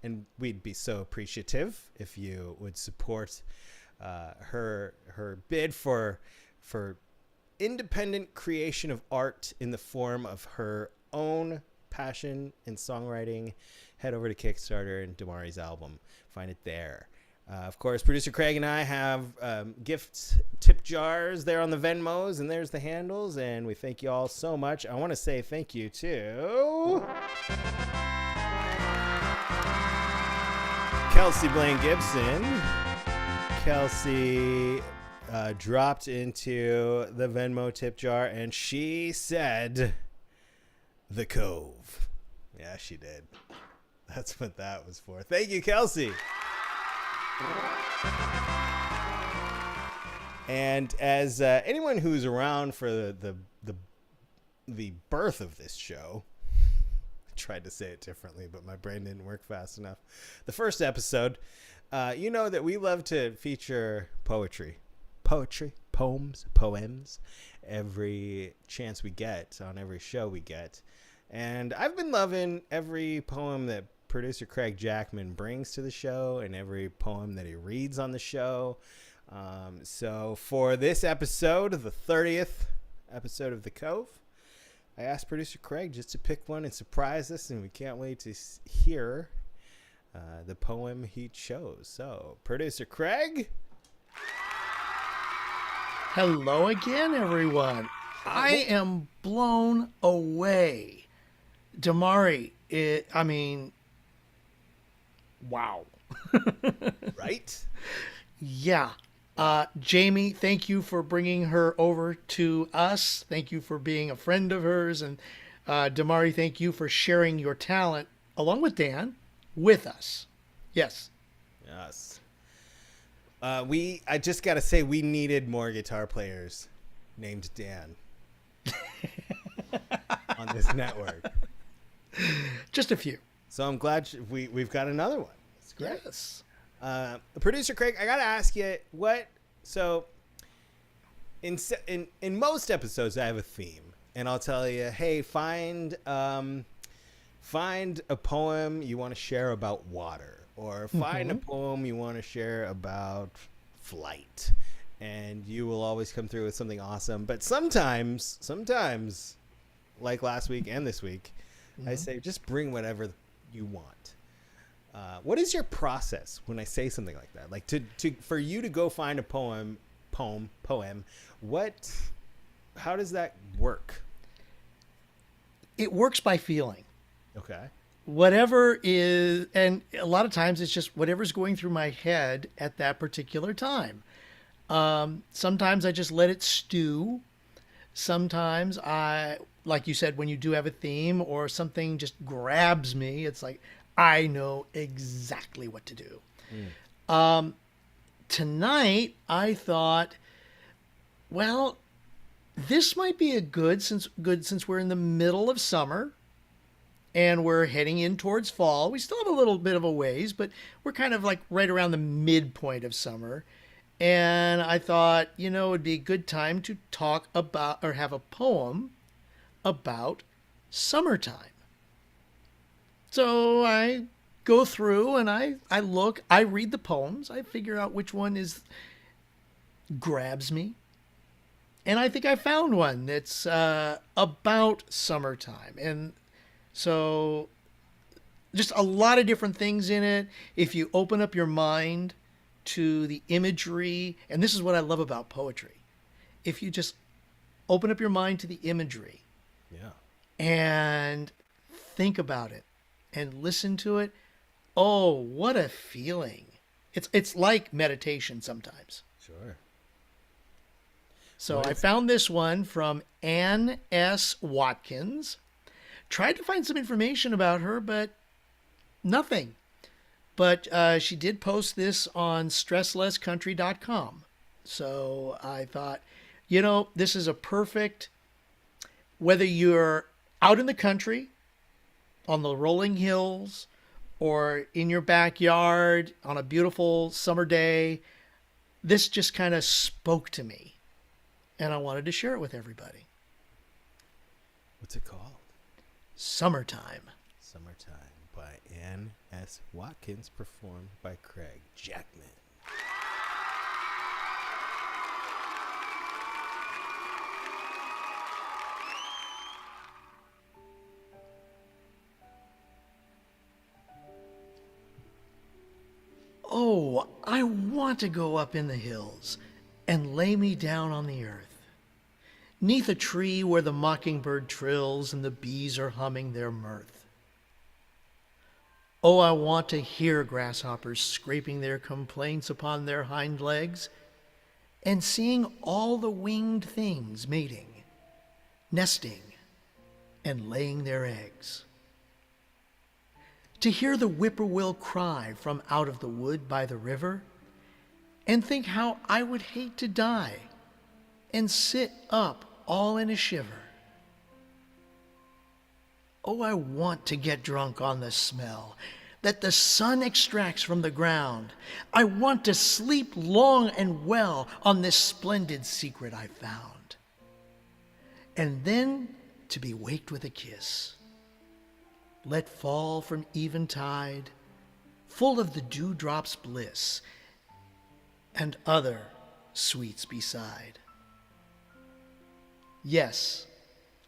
and we'd be so appreciative if you would support her bid for independent creation of art in the form of her own passion and songwriting. Head over to Kickstarter and DEMAREE's album. Find it there. Of course, producer Craig and I have gift tip jars there on the Venmos, and there's the handles, and we thank you all so much. I want to say thank you to Kelsey Blaine Gibson. Kelsey dropped into the Venmo tip jar, and she said, "The Cove." Yeah, she did. That's what that was for. Thank you, Kelsey. And as anyone who's around for the birth of this show, I tried to say it differently, but my brain didn't work fast enough. The first episode, you know that we love to feature poems, every chance we get on every show we get. And I've been loving every poem that producer Craig Jackman brings to the show and every poem that he reads on the show. So for this episode, the 30th episode of The Cove, I asked producer Craig just to pick one and surprise us, and we can't wait to hear the poem he chose. So, producer Craig. Hello again, everyone. I am blown away. DEMAREE, wow. Right? Yeah. Jamie, thank you for bringing her over to us. Thank you for being a friend of hers. And DEMAREE, thank you for sharing your talent, along with Dan, with us. Yes. Yes. I just got to say, we needed more guitar players named Dan on this network. Just a few. So I'm glad we've got another one. It's great. Yes. Producer Craig, I got to ask you, in most episodes I have a theme, and I'll tell you, hey, find a poem you want to share about water, or find a poem you want to share about flight, and you will always come through with something awesome. But sometimes, like last week and this week, I say just bring whatever you want. What is your process when I say something like that? Like for you to go find a poem, how does that work? It works by feeling. Okay. Whatever is, and a lot of times it's just whatever's going through my head at that particular time. Sometimes I just let it stew. Sometimes like you said, when you do have a theme or something just grabs me, it's like, I know exactly what to do. Tonight, I thought, well, this might be good since we're in the middle of summer and we're heading in towards fall. We still have a little bit of a ways, but we're kind of like right around the midpoint of summer. And I thought, it'd be a good time to talk about or have a poem about summertime. So I go through and I read the poems. I figure out which one grabs me. And I think I found one that's about summertime. And so just a lot of different things in it. If you open up your mind to the imagery, and this is what I love about poetry. If you just open up your mind to the imagery, and think about it and listen to it, oh, what a feeling. It's like meditation sometimes. Sure. So I found this one from Ann S. Watkins. Tried to find some information about her, but nothing. But she did post this on stresslesscountry.com. So I thought, this is a perfect, whether you're out in the country, on the rolling hills, or in your backyard on a beautiful summer day, this just kind of spoke to me. And I wanted to share it with everybody. What's it called? Summertime. Summertime by Ann S. Watkins, performed by Craig Jackman. Oh, I want to go up in the hills and lay me down on the earth, 'neath a tree where the mockingbird trills and the bees are humming their mirth. Oh, I want to hear grasshoppers scraping their complaints upon their hind legs and seeing all the winged things mating, nesting, and laying their eggs. To hear the whippoorwill cry from out of the wood by the river and think how I would hate to die and sit up all in a shiver. Oh, I want to get drunk on the smell that the sun extracts from the ground. I want to sleep long and well on this splendid secret I found. And then to be waked with a kiss, let fall from eventide, full of the dewdrop's bliss, and other sweets beside. Yes,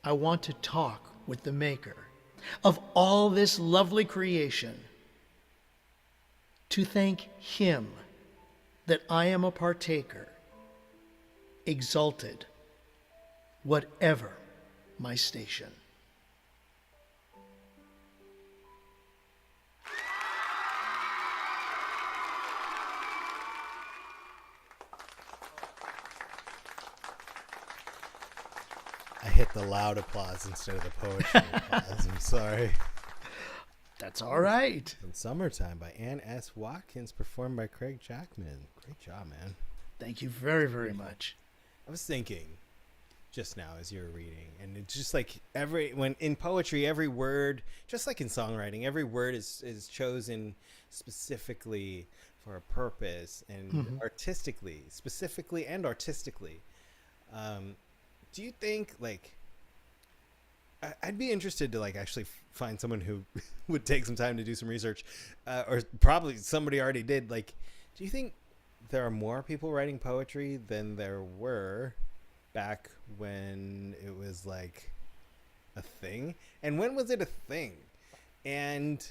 I want to talk with the Maker of all this lovely creation, to thank Him that I am a partaker, exalted, whatever my station. I hit the loud applause instead of the poetry applause. I'm sorry. That's all right. In Summertime by Ann S. Watkins, performed by Craig Jackman. Great job, man. Thank you very, very much. I was thinking just now as you were reading, and it's just like when in poetry, every word, just like in songwriting, every word is chosen specifically for a purpose and specifically and artistically. Do you think like I'd be interested to like actually find someone who would take some time to do some research, or probably somebody already did. Like, do you think there are more people writing poetry than there were back when it was like a thing? And when was it a thing? And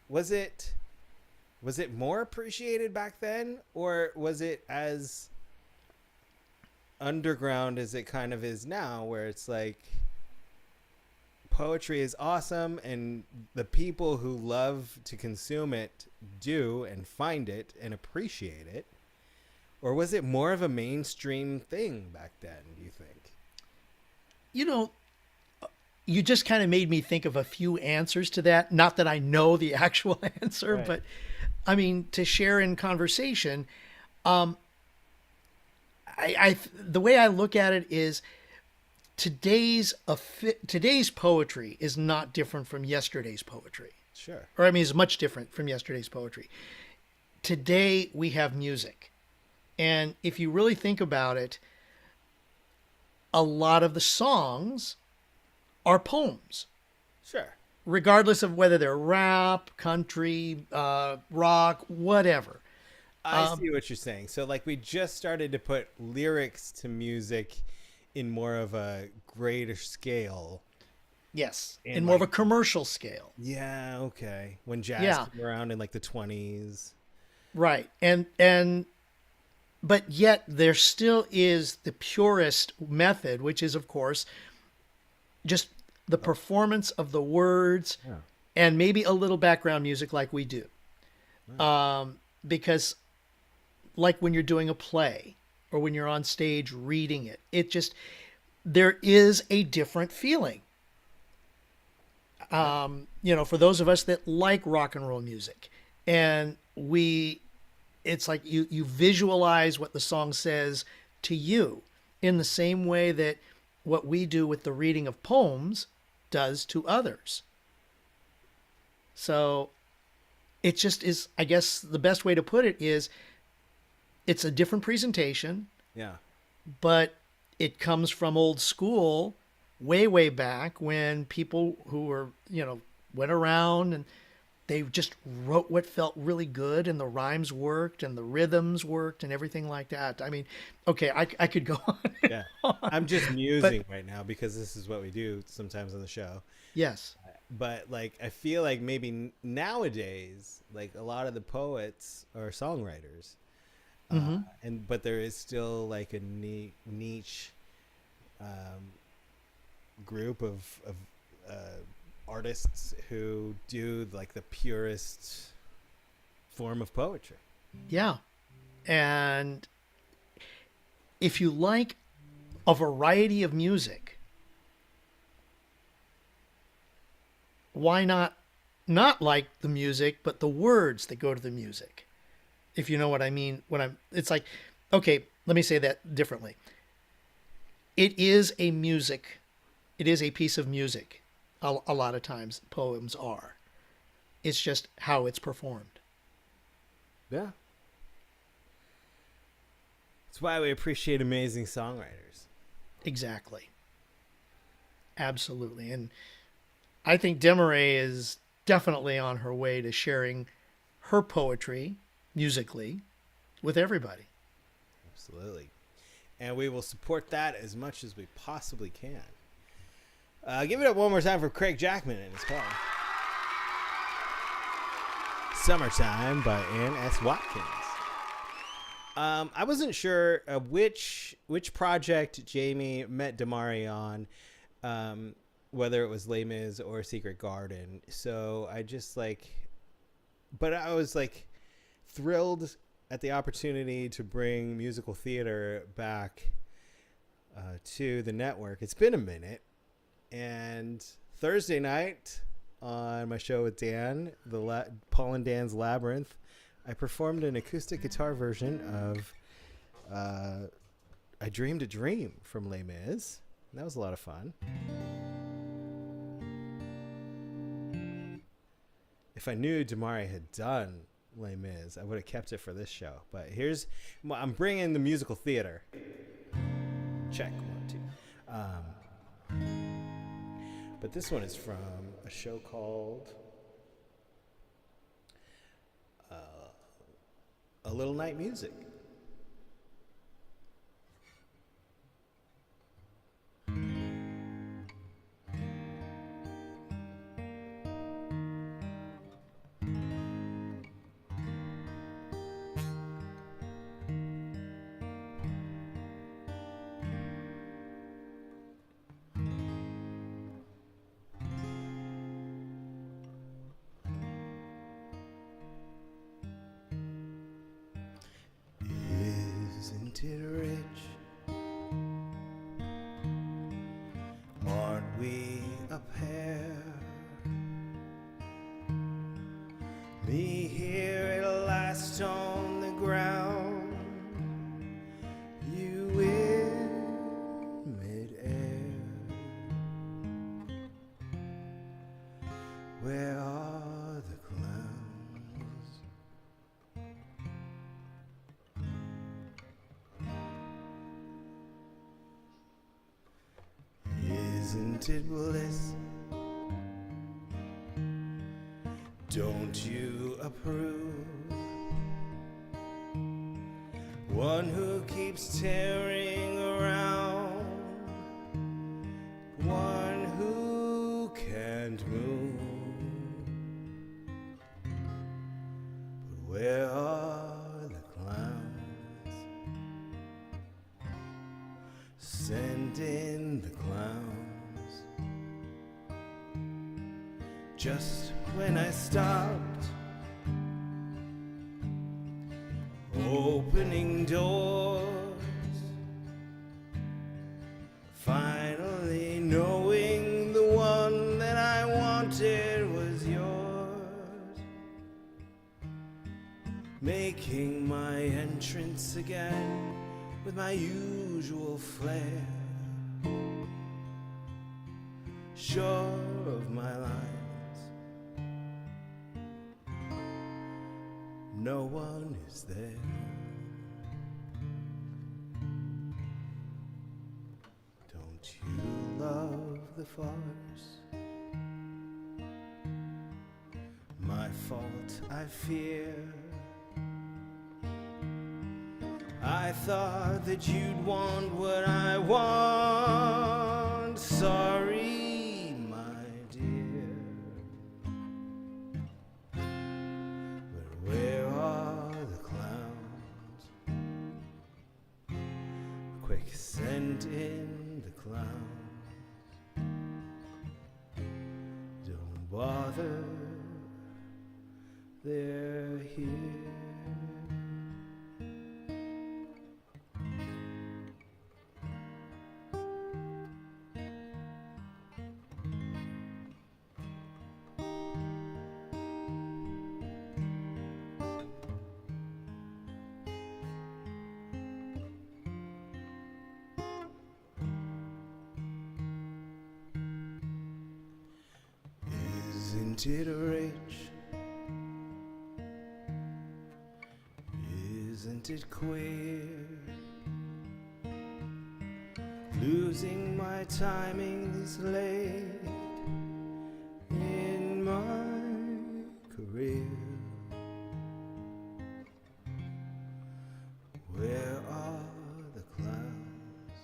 was it more appreciated back then, or was it as underground as it kind of is now, where it's like poetry is awesome and the people who love to consume it do and find it and appreciate it? Or was it more of a mainstream thing back then, do you think? You know, you just kind of made me think of a few answers to that. Not that I know the actual answer, Right. but I mean, to share in conversation, the way I look at it is today's poetry is not different from yesterday's poetry. Sure. Or I mean, it's much different from yesterday's poetry. Today we have music. And if you really think about it, a lot of the songs are poems, Sure. regardless of whether they're rap, country, rock, whatever. I see what you're saying. So like we just started to put lyrics to music in more of a greater scale. Yes, And in more of a like- commercial scale. Yeah, okay. When jazz Yeah. came around in like the 20s. Right. But yet there still is the purest method, which is, of course, just the performance of the words Yeah. and maybe a little background music like we do. Because like when you're doing a play or when you're on stage reading it, there is a different feeling. For those of us that like rock and roll music, and it's like you visualize what the song says to you in the same way that what we do with the reading of poems does to others. So it just is, I guess the best way to put it is it's a different presentation, Yeah. but it comes from old school way, way back when people who were, went around and they just wrote what felt really good and the rhymes worked and the rhythms worked and everything like that. I mean, okay, I could go on. and Yeah. on. I'm just musing right now because this is what we do sometimes on the show. Yes. But like I feel like maybe nowadays like a lot of the poets are songwriters. But there is still like a niche group of artists who do like the purest form of poetry. Yeah. And if you like a variety of music, why not like the music, but the words that go to the music? If you know what I mean, it's like, okay, let me say that differently. It is a piece of music. A lot of times poems are. It's just how it's performed. Yeah. That's why we appreciate amazing songwriters. Exactly. Absolutely. And I think DEMAREE is definitely on her way to sharing her poetry musically with everybody. Absolutely. And we will support that as much as we possibly can. Give it up one more time for Craig Jackman and his poem. Summertime by Ann S. Watkins. I wasn't sure which project Jamie met DEMAREE on, whether it was Les Mis or Secret Garden. So but I was like thrilled at the opportunity to bring musical theater back to the network. It's been a minute. And Thursday night on my show with Dan, Paul and Dan's Labyrinth, I performed an acoustic guitar version of I Dreamed a Dream from Les Mis. And that was a lot of fun. If I knew DEMAREE had done Les Mis, I would have kept it for this show. But I'm bringing the musical theater. Check, 1, 2. But this one is from a show called A Little Night Music. Isn't it rich? Aren't we a pair? Me here at last on the ground, you in midair. Where are the clowns? Isn't it bliss? Don't you approve? One who keeps tearing around, one who can't move. But where are the clowns? Send in the clowns. Just when I stopped opening doors, finally knowing the one that I wanted was yours, making my entrance again with my usual flair, sure of my lines. No one is there. Don't you love the farce? My fault, I fear. I thought that you'd want what I want. Sorry, my dear. But where are the clowns? Quick, send in the clowns. Don't bother, they're here. Isn't it rich? Isn't it queer? Losing my timing this late in my career. Where are the clowns?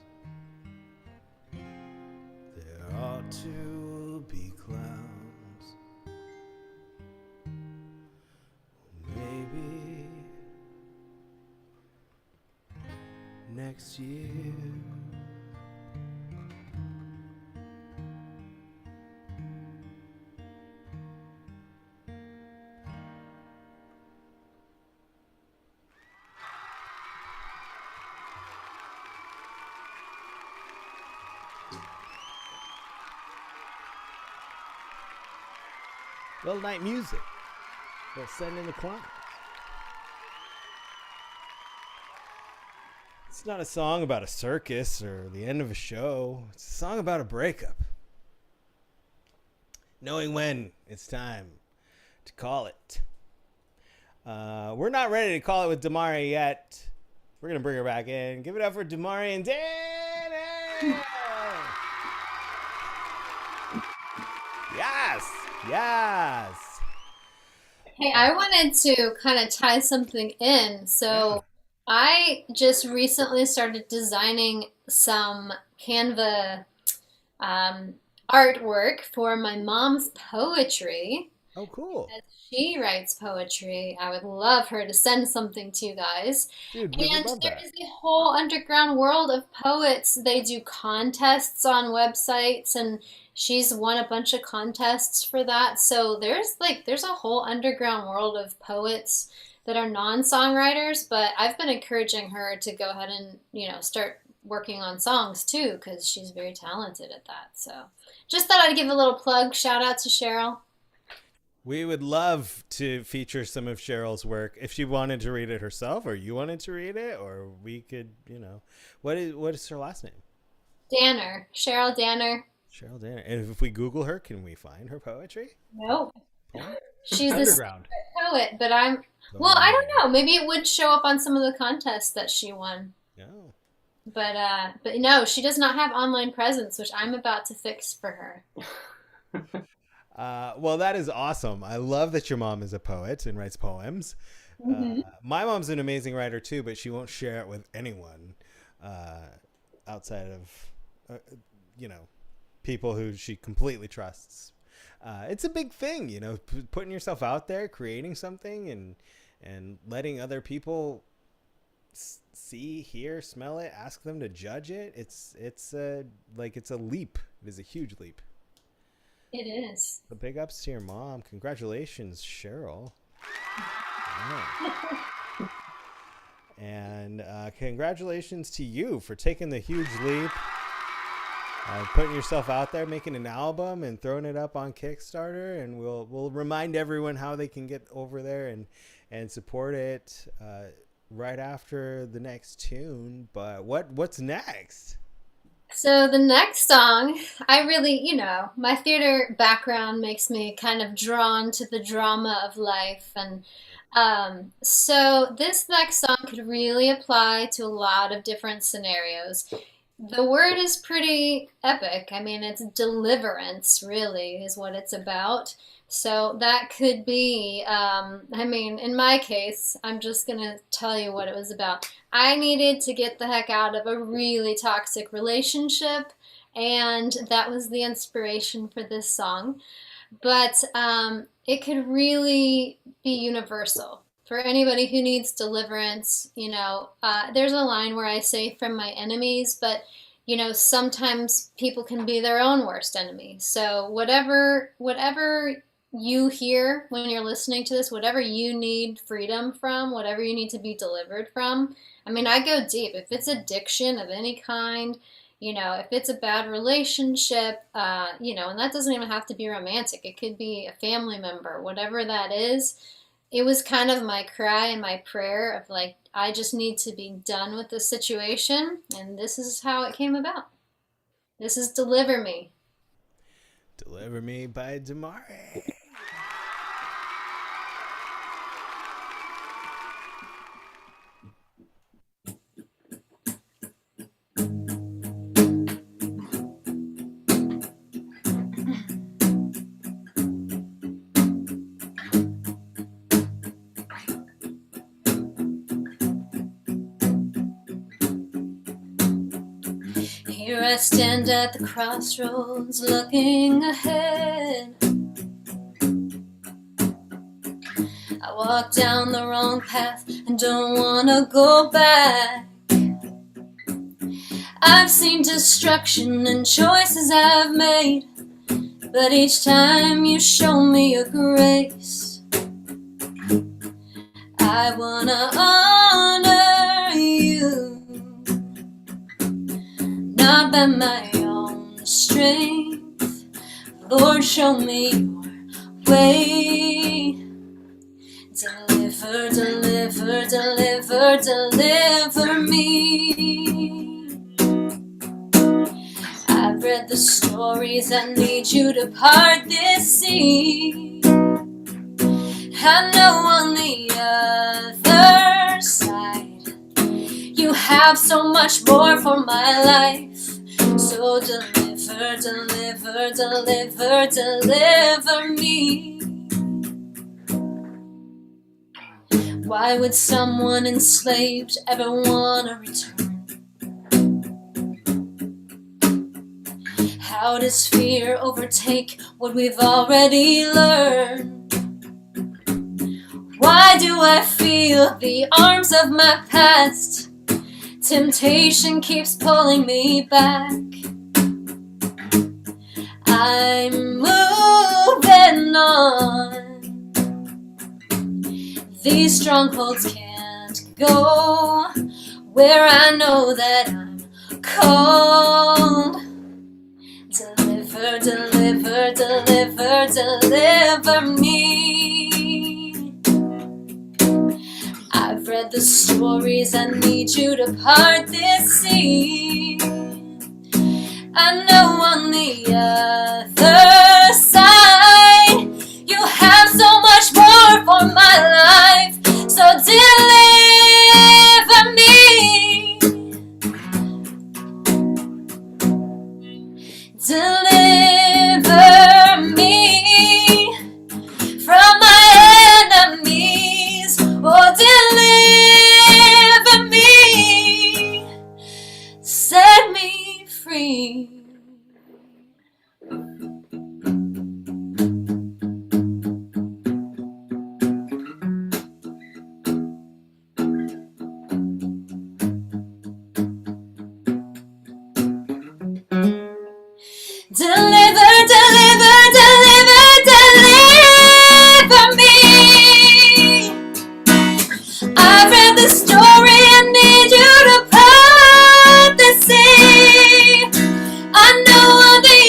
There ought to be clowns. Maybe next year. Little Night Music. They'll send in the clowns. It's not a song about a circus or the end of a show. It's a song about a breakup. Knowing when it's time to call it. We're not ready to call it with DEMAREE yet. We're going to bring her back in. Give it up for DEMAREE and Dan Yes. Yes. Hey, I wanted to kind of tie something in. Yeah. So I just recently started designing some Canva um, artwork for my mom's poetry. Oh, cool. As she writes poetry, I would love her to send something to you guys. Dude, we would And love there that. is a whole underground world of poets. They do contests on websites, and she's won a bunch of contests for that. So there's a whole underground world of poets that are non-songwriters, but I've been encouraging her to go ahead and, start working on songs too, because she's very talented at that. So just thought I'd give a little plug. Shout out to Cheryl. We would love to feature some of Cheryl's work if she wanted to read it herself, or you wanted to read it, or we could, what is her last name? Danner, Cheryl Danner. Cheryl Danner. And if we Google her, can we find her poetry? Nope. Poem? She's a secret Underground. poet, but well, I don't know. Maybe it would show up on some of the contests that she won. No. But no, she does not have online presence, which I'm about to fix for her. Well, that is awesome. I love that your mom is a poet and writes poems. My mom's an amazing writer too, but she won't share it with anyone outside of, people who she completely trusts. It's a big thing, putting yourself out there, creating something, and letting other people see, hear, smell it, ask them to judge it. It's a leap. It is a huge leap. It is. The big ups to your mom. Congratulations, Cheryl. Yeah. And congratulations to you for taking the huge leap, putting yourself out there, making an album and throwing it up on Kickstarter. And we'll remind everyone how they can get over there and support it right after the next tune. But what's next? So the next song, I really, my theater background makes me kind of drawn to the drama of life. And so this next song could really apply to a lot of different scenarios. The word is pretty epic. I mean, it's deliverance, really, is what it's about. So that could be, in my case, I'm just going to tell you what it was about. I needed to get the heck out of a really toxic relationship, and that was the inspiration for this song. But it could really be universal. For anybody who needs deliverance, there's a line where I say from my enemies, but sometimes people can be their own worst enemy. So whatever you hear when you're listening to this, whatever you need freedom from, whatever you need to be delivered from. I go deep. If it's addiction of any kind, if it's a bad relationship, and that doesn't even have to be romantic. It could be a family member, whatever that is. It was kind of my cry and my prayer of I just need to be done with this situation, and this is how it came about. This is Deliver Me. Deliver Me by DEMAREE. Here I stand at the crossroads looking ahead. I walk down the wrong path and don't wanna go back. I've seen destruction and choices I've made, but each time you show me your grace. I wanna honor you, not by my own strength. Lord, show me your way. Deliver, deliver, deliver, deliver me. I've read the stories, I need you to part this sea. I know on the other side you have so much more for my life. So deliver, deliver, deliver, deliver me. Why would someone enslaved ever want to return? How does fear overtake what we've already learned? Why do I feel the arms of my past? Temptation keeps pulling me back. I'm moving on. These strongholds can't go where I know that I'm called. Deliver, deliver, deliver, deliver me. I've read the stories, I need you to part this sea. I know on the other side you have so much more for my life. So deliver me. Deliver me from my enemies. Oh, deliver me. Set me free. Deliver, deliver, deliver, deliver me. I've read the story, I need you to part the sea. I know on the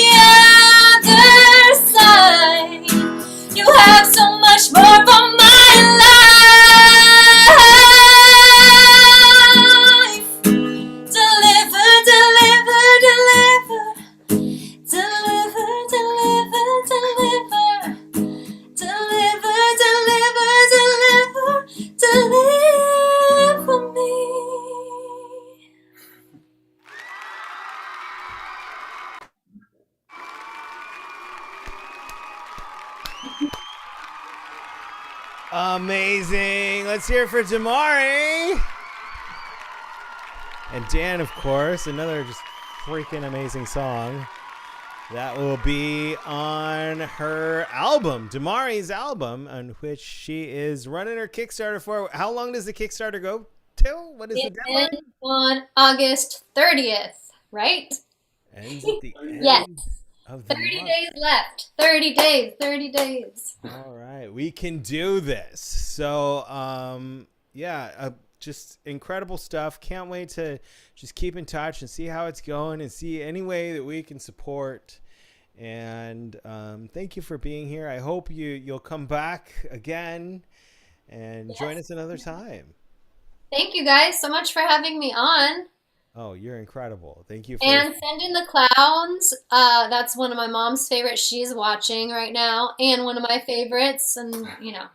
other side you have so much more for my life. Deliver, deliver, deliver. Deliver, deliver, deliver. Deliver, deliver, deliver. Deliver me. Amazing. Let's hear it for DEMAREE. And Dan, of course, another just freaking amazing song. That will be on her album, DEMAREE's album, on which she is running her Kickstarter for. How long does the Kickstarter go till? What is the It deadline? ends on August 30th, right? Ends at the end Yes. of the 30 month. days left. 30 days. 30 days. All right, we can do this. So, just incredible stuff. Can't wait to just keep in touch and see how it's going and see any way that we can support. And thank you for being here. I hope you'll come back again and join us another time. Thank you guys so much for having me on. Oh, you're incredible. Thank you for And Send in the Clowns. That's one of my mom's favorites. She's watching right now. And one of my favorites. And,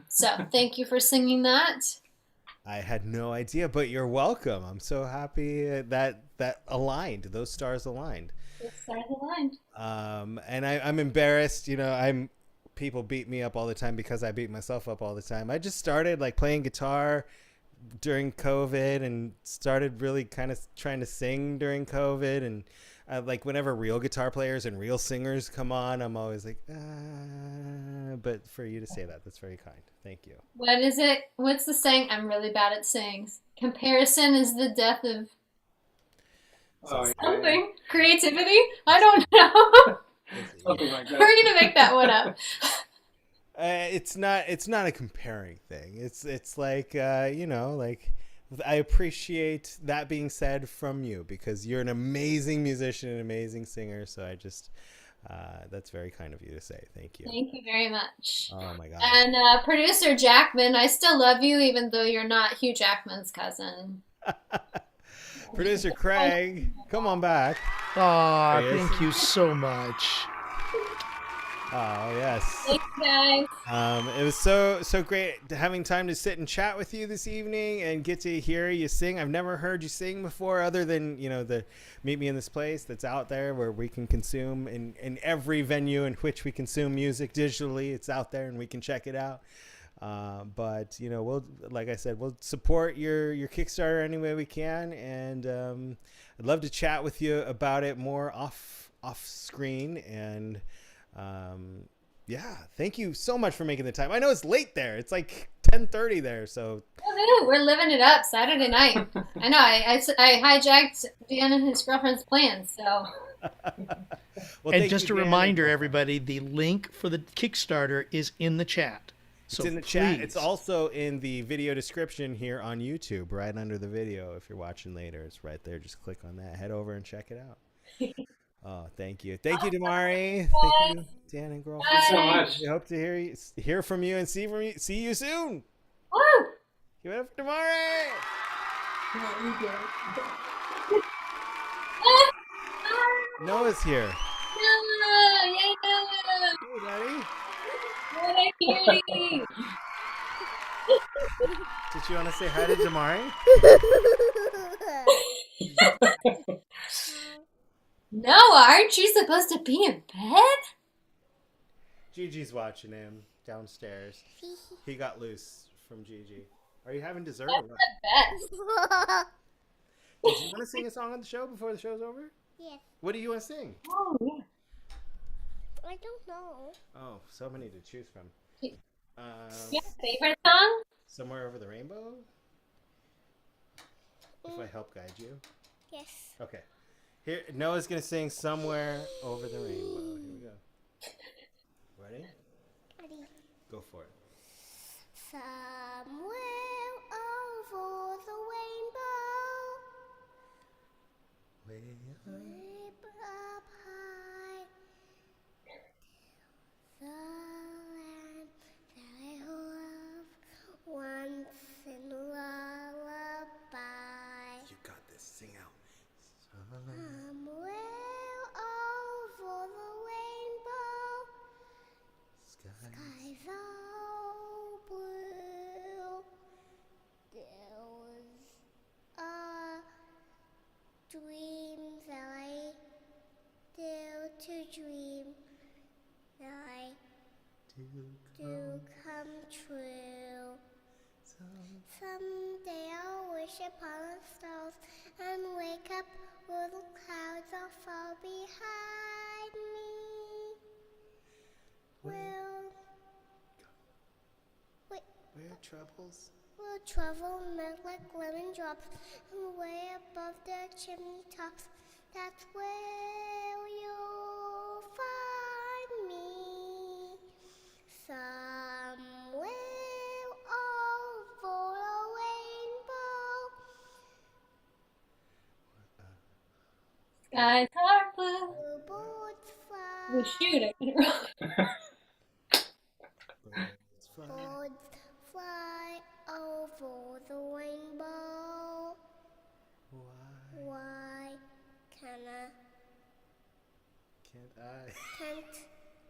so thank you for singing that. I had no idea, but you're welcome. I'm so happy that aligned. Those stars aligned. The stars aligned. And I'm embarrassed. People beat me up all the time because I beat myself up all the time. I just started playing guitar during COVID and started really kind of trying to sing during COVID. And whenever real guitar players and real singers come on, I'm always like, but for you to say that, that's very kind. Thank you. What is it? What's the saying? I'm really bad at sayings. Comparison is the death of something. Creativity? I don't know. Something like that. We're gonna make that one up. It's not a comparing thing. It's like I appreciate that being said from you because you're an amazing musician, an amazing singer. So I just that's very kind of you to say. Thank you. Thank you very much. Oh my God. And producer Jackman, I still love you even though you're not Hugh Jackman's cousin. Producer Craig, come on back. Aw, There he is. thank you so much. Oh yes. Thanks, guys. It was so great having time to sit and chat with you this evening and get to hear you sing. I've never heard you sing before, other than the Meet Me in This Place that's out there where we can consume in every venue in which we consume music digitally. It's out there and we can check it out. But we'll, like I said, we'll support your Kickstarter any way we can, and I'd love to chat with you about it more off screen. And yeah, thank you so much for making the time. I know it's late there; it's like 10:30 there, so Woohoo, we're living it up Saturday night. I know I hijacked Dan and his girlfriend's plans, so. Well, And thank just you, a Dan. reminder, everybody, the link for the Kickstarter is in the chat. It's So in the chat. please. It's also in the video description here on YouTube, right under the video. If you're watching later, it's right there. Just click on that. Head over and check it out. Oh, thank you. Thank you, DEMAREE. Thank you, Dan and girlfriend. Thanks so much. We hope to hear from you and see you soon. Woo! Give it up for DEMAREE. Noah's here. Yay! Hey, buddy. What a cutie! Did you want to say hi to DEMAREE? Noah, aren't you supposed to be in bed? Gigi's watching him downstairs. He got loose from Gigi. Are you having dessert or That's what? the best. Did you want to sing a song on the show before the show's over? Yes. What do you want to sing? Oh, yeah. I don't know. Oh, so many to choose from. Your favorite song? Somewhere Over the Rainbow? If I help guide you. Yes. Okay. Here, Noah's going to sing Somewhere Over the Rainbow. Here we go. Ready? Ready. Go for it. Somewhere over the rainbow, Way up. way up high, the land that I love once in a lullaby. You got this. Sing out. Somewhere over the rainbow, Sky. skies all blue. There was a dream that I dare to dream that I do come true. Someday I'll wish upon the stars and wake up where the clouds are far behind me. Where troubles? Will travel melt like lemon drops and way above the chimney tops. That's where you'll find me. Somewhere over a rainbow. Skies are blue. Blue birds fly. Oh, shoot, I couldn't roll. Birds fly. Birds fly over the rainbow. Why can't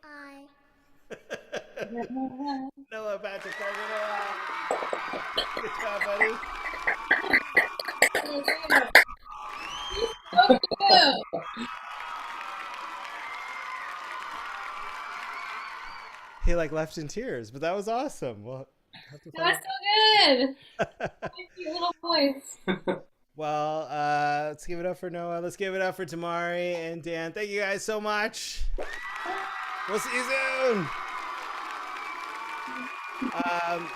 I? Noah Patrick Carganilla. Good job, buddy. So cute. He left in tears, but that was awesome. Well, have to That was find- so good. Cute little voice. Well, let's give it up for Noah. Let's give it up for DEMAREE and Dan. Thank you guys so much. We'll see you soon.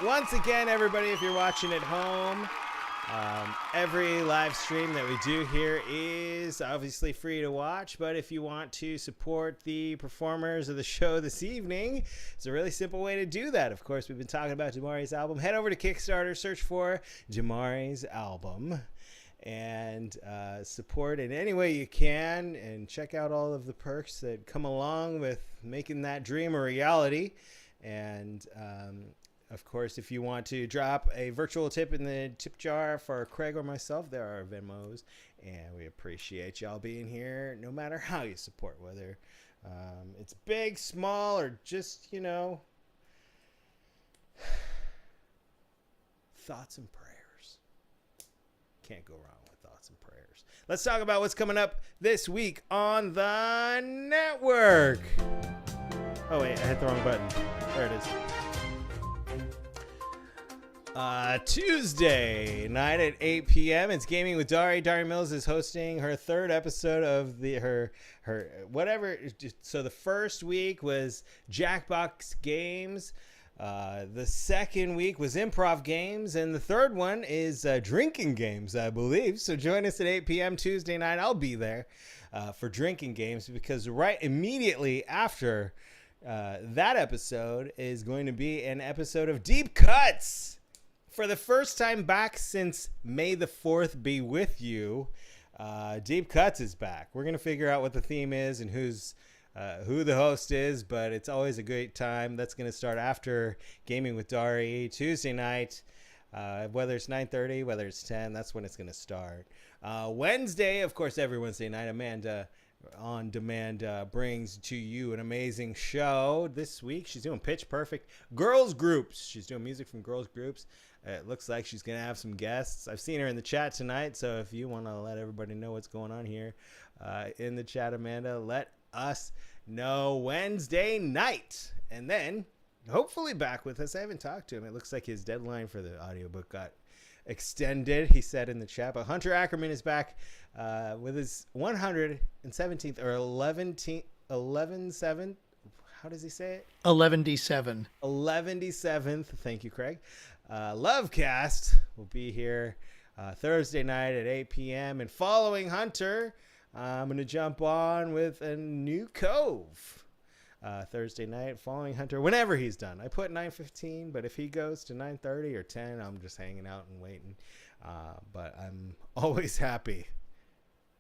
Once again, everybody, if you're watching at home, every live stream that we do here is obviously free to watch, but if you want to support the performers of the show this evening, it's a really simple way to do that. Of course, we've been talking about DEMAREE's album. Head over to Kickstarter, search for DEMAREE's album, and support in any way you can, and check out all of the perks that come along with making that dream a reality. And of course, if you want to drop a virtual tip in the tip jar for Craig or myself, there are Venmos, and we appreciate y'all being here no matter how you support, whether It's big, small, or just, thoughts and prayers. Can't go wrong with thoughts and prayers. Let's talk about what's coming up this week on the network. Oh, wait, I hit the wrong button. There it is. Tuesday night at 8 p.m. It's Gaming with Dari. Dari Mills is hosting her third episode of her whatever. So the first week was Jackbox Games. The second week was Improv Games. And the third one is Drinking Games, I believe. So join us at 8 p.m. Tuesday night. I'll be there for Drinking Games because right immediately after that episode is going to be an episode of Deep Cuts. For the first time back since May the 4th be with you, Deep Cuts is back. We're going to figure out what the theme is and who the host is, but it's always a great time. That's going to start after Gaming with Dari, Tuesday night. Whether it's 9:30, whether it's 10, that's when it's going to start. Wednesday, of course, every Wednesday night, Amanda on Demand brings to you an amazing show. This week, she's doing Pitch Perfect girls groups. She's doing music from girls groups. It looks like she's going to have some guests. I've seen her in the chat tonight, so if you want to let everybody know what's going on here in the chat, Amanda, let us know. Wednesday night. And then, hopefully back with us. I haven't talked to him. It looks like his deadline for the audiobook got extended, he said in the chat. But Hunter Ackerman is back with his 117th or 11/7. How does he say it? 11D7. 11D7th. Thank you, Craig. Lovecast will be here Thursday night at 8 p.m. And following Hunter, I'm going to jump on with a new Cove Thursday night, following Hunter whenever he's done. I put 9:15, but if he goes to 9:30 or 10, I'm just hanging out and waiting. But I'm always happy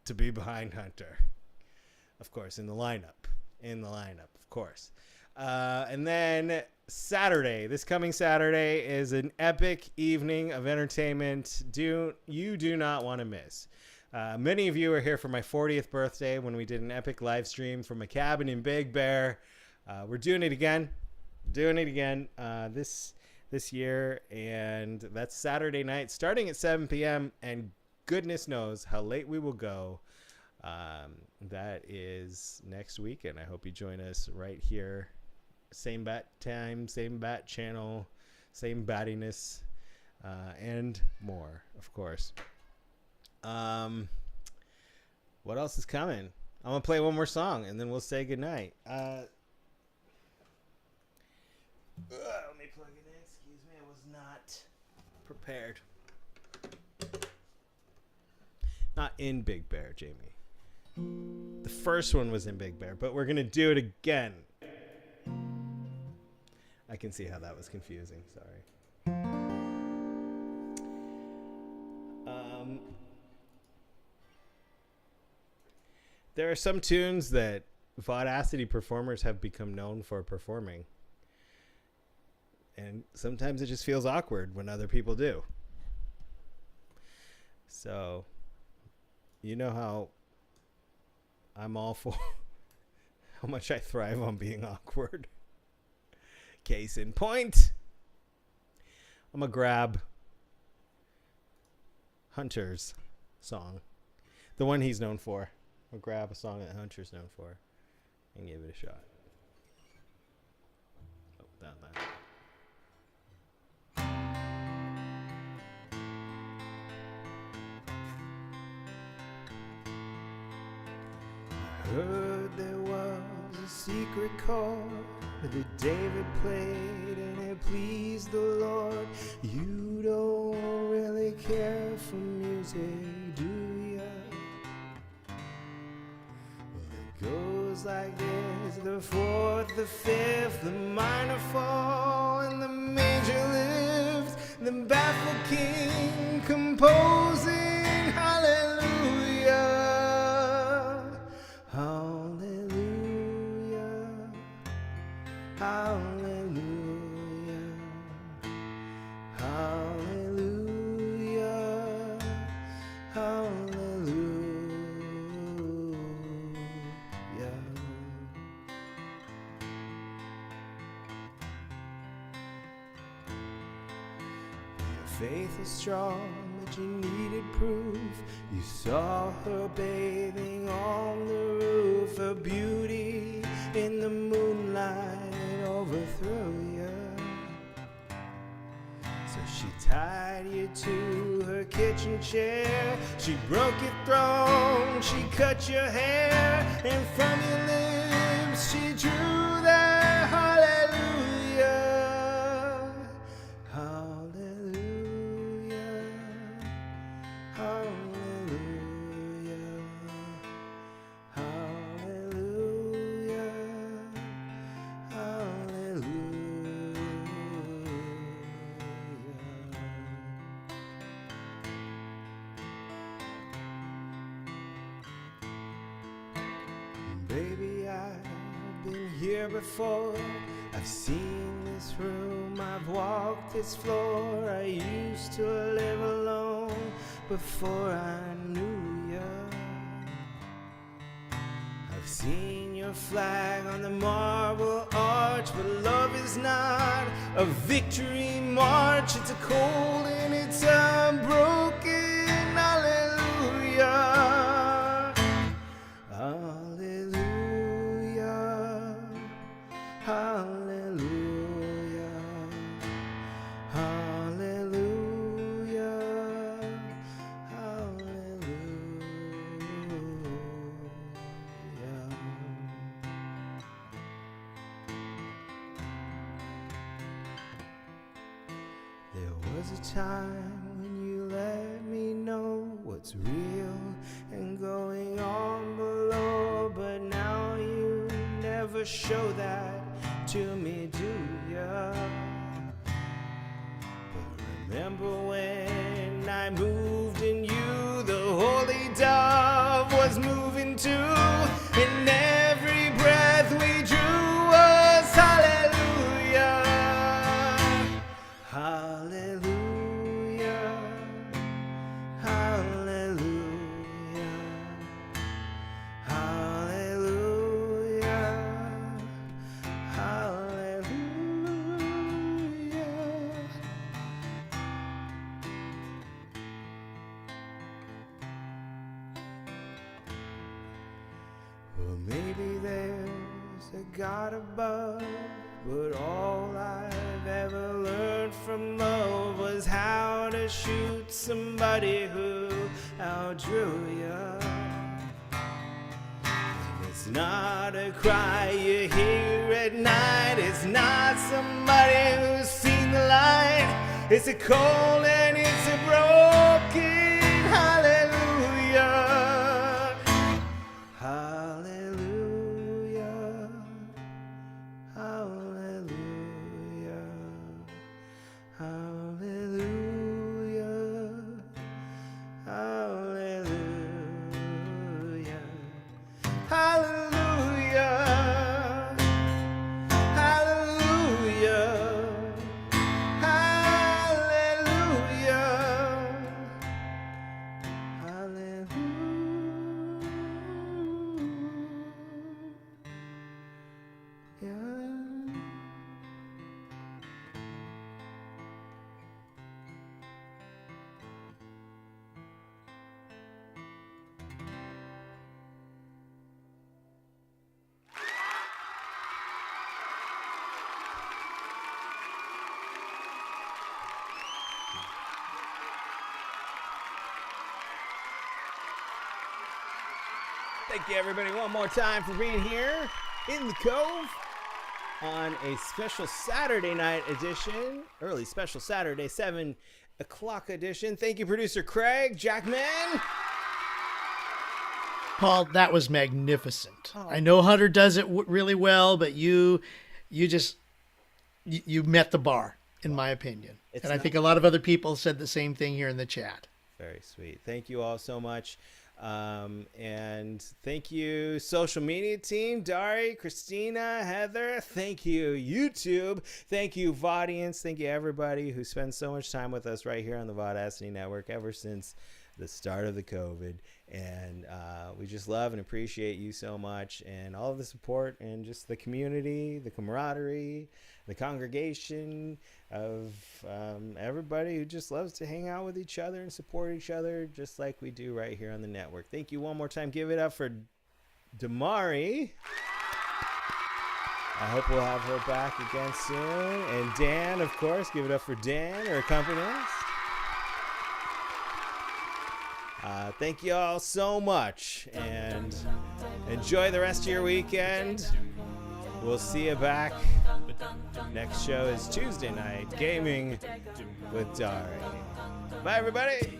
to be behind Hunter, of course, in the lineup, of course. And then Saturday, this coming Saturday, is an epic evening of entertainment you do not want to miss. Many of you are here for my 40th birthday when we did an epic live stream from a cabin in Big Bear. We're doing it again this year, and that's Saturday night starting at 7 p.m. and goodness knows how late we will go. That is next week, and I hope you join us right here. Same bat time, same bat channel, same battiness, and more, of course. What else is coming? I'm gonna play one more song and then we'll say goodnight. Let me plug it in. Excuse me, I was not prepared. Not in Big Bear, Jamie. The first one was in Big Bear, but we're gonna do it again. I can see how that was confusing. Sorry. There are some tunes that Vaudacity performers have become known for performing. And sometimes it just feels awkward when other people do. So, you know how I'm all for how much I thrive on being awkward. Case in point, I'm going to grab Hunter's song, the one he's known for. I'll grab a song that Hunter's known for and give it a shot. Oh, down there. I heard there was a secret chord that David played and it pleased the Lord. You don't really care for music, do ya? Well, it goes like this: the fourth, the fifth, the minor fall, and the major lifts, the baffled king composing hallelujah. Hallelujah, hallelujah, hallelujah, hallelujah. faith is strong, but you needed proof. You saw her bathing on the roof. Her beauty in the moonlight overthrew you. So she tied you to her kitchen chair. She broke your throne, she cut your hair, and from your lips she drew that hallelujah. Hallelujah. Hallelujah. Hallelujah. Baby, I've been here before. I've seen this room, I've walked this floor. I used to live alone before I knew ya. I've seen your flag on the marble arch, but love is not a victory march. It's a cold and it's a broken hallelujah. Hallelujah. Hallelujah. Hallelujah. Hallelujah. There was a time when you let me know what's real and going on below, but now you never show that to me, do ya? But remember when I moved in you, the holy dove was moving too, and every breath we drew was hallelujah. Hallelujah. Hallelujah. Hallelujah. Hallelujah. Well, maybe there's a God above, but all I've ever learned from love was how to shoot somebody who outdrew ya. And it's not a cry you hear at night, it's not somebody who's seen the light. It's a cold and it's a broken hallelujah. Hallelujah. Hallelujah. Hallelujah. Hallelujah. Hallelujah. Hallelujah. Hallelujah. Hallelujah. Thank you, everybody, one more time for being here in the Cove on a special Saturday night edition, early special Saturday, 7 o'clock edition. Thank you, producer Craig, Jackman. Paul, that was magnificent. I know Hunter does it really well, but you met the bar, in my opinion. And I think a lot of other people said the same thing here in the chat. Very sweet. Thank you all so much. And thank you, social media team, Dari, Christina, Heather. Thank you, YouTube. Thank you, Vaudience. Thank you, everybody who spends so much time with us right here on the Vaudacity Network ever since the start of the COVID. And we just love and appreciate you so much, and all of the support, and just the community, the camaraderie, the congregation of everybody who just loves to hang out with each other and support each other, just like we do right here on the network. Thank you one more time. Give it up for DEMAREE. I hope we'll have her back again soon. And Dan, of course, give it up for Dan, her accompanist. Thank you all so much, and enjoy the rest of your weekend. We'll see you back. Next show is Tuesday night, Gaming with Dari. Bye, everybody.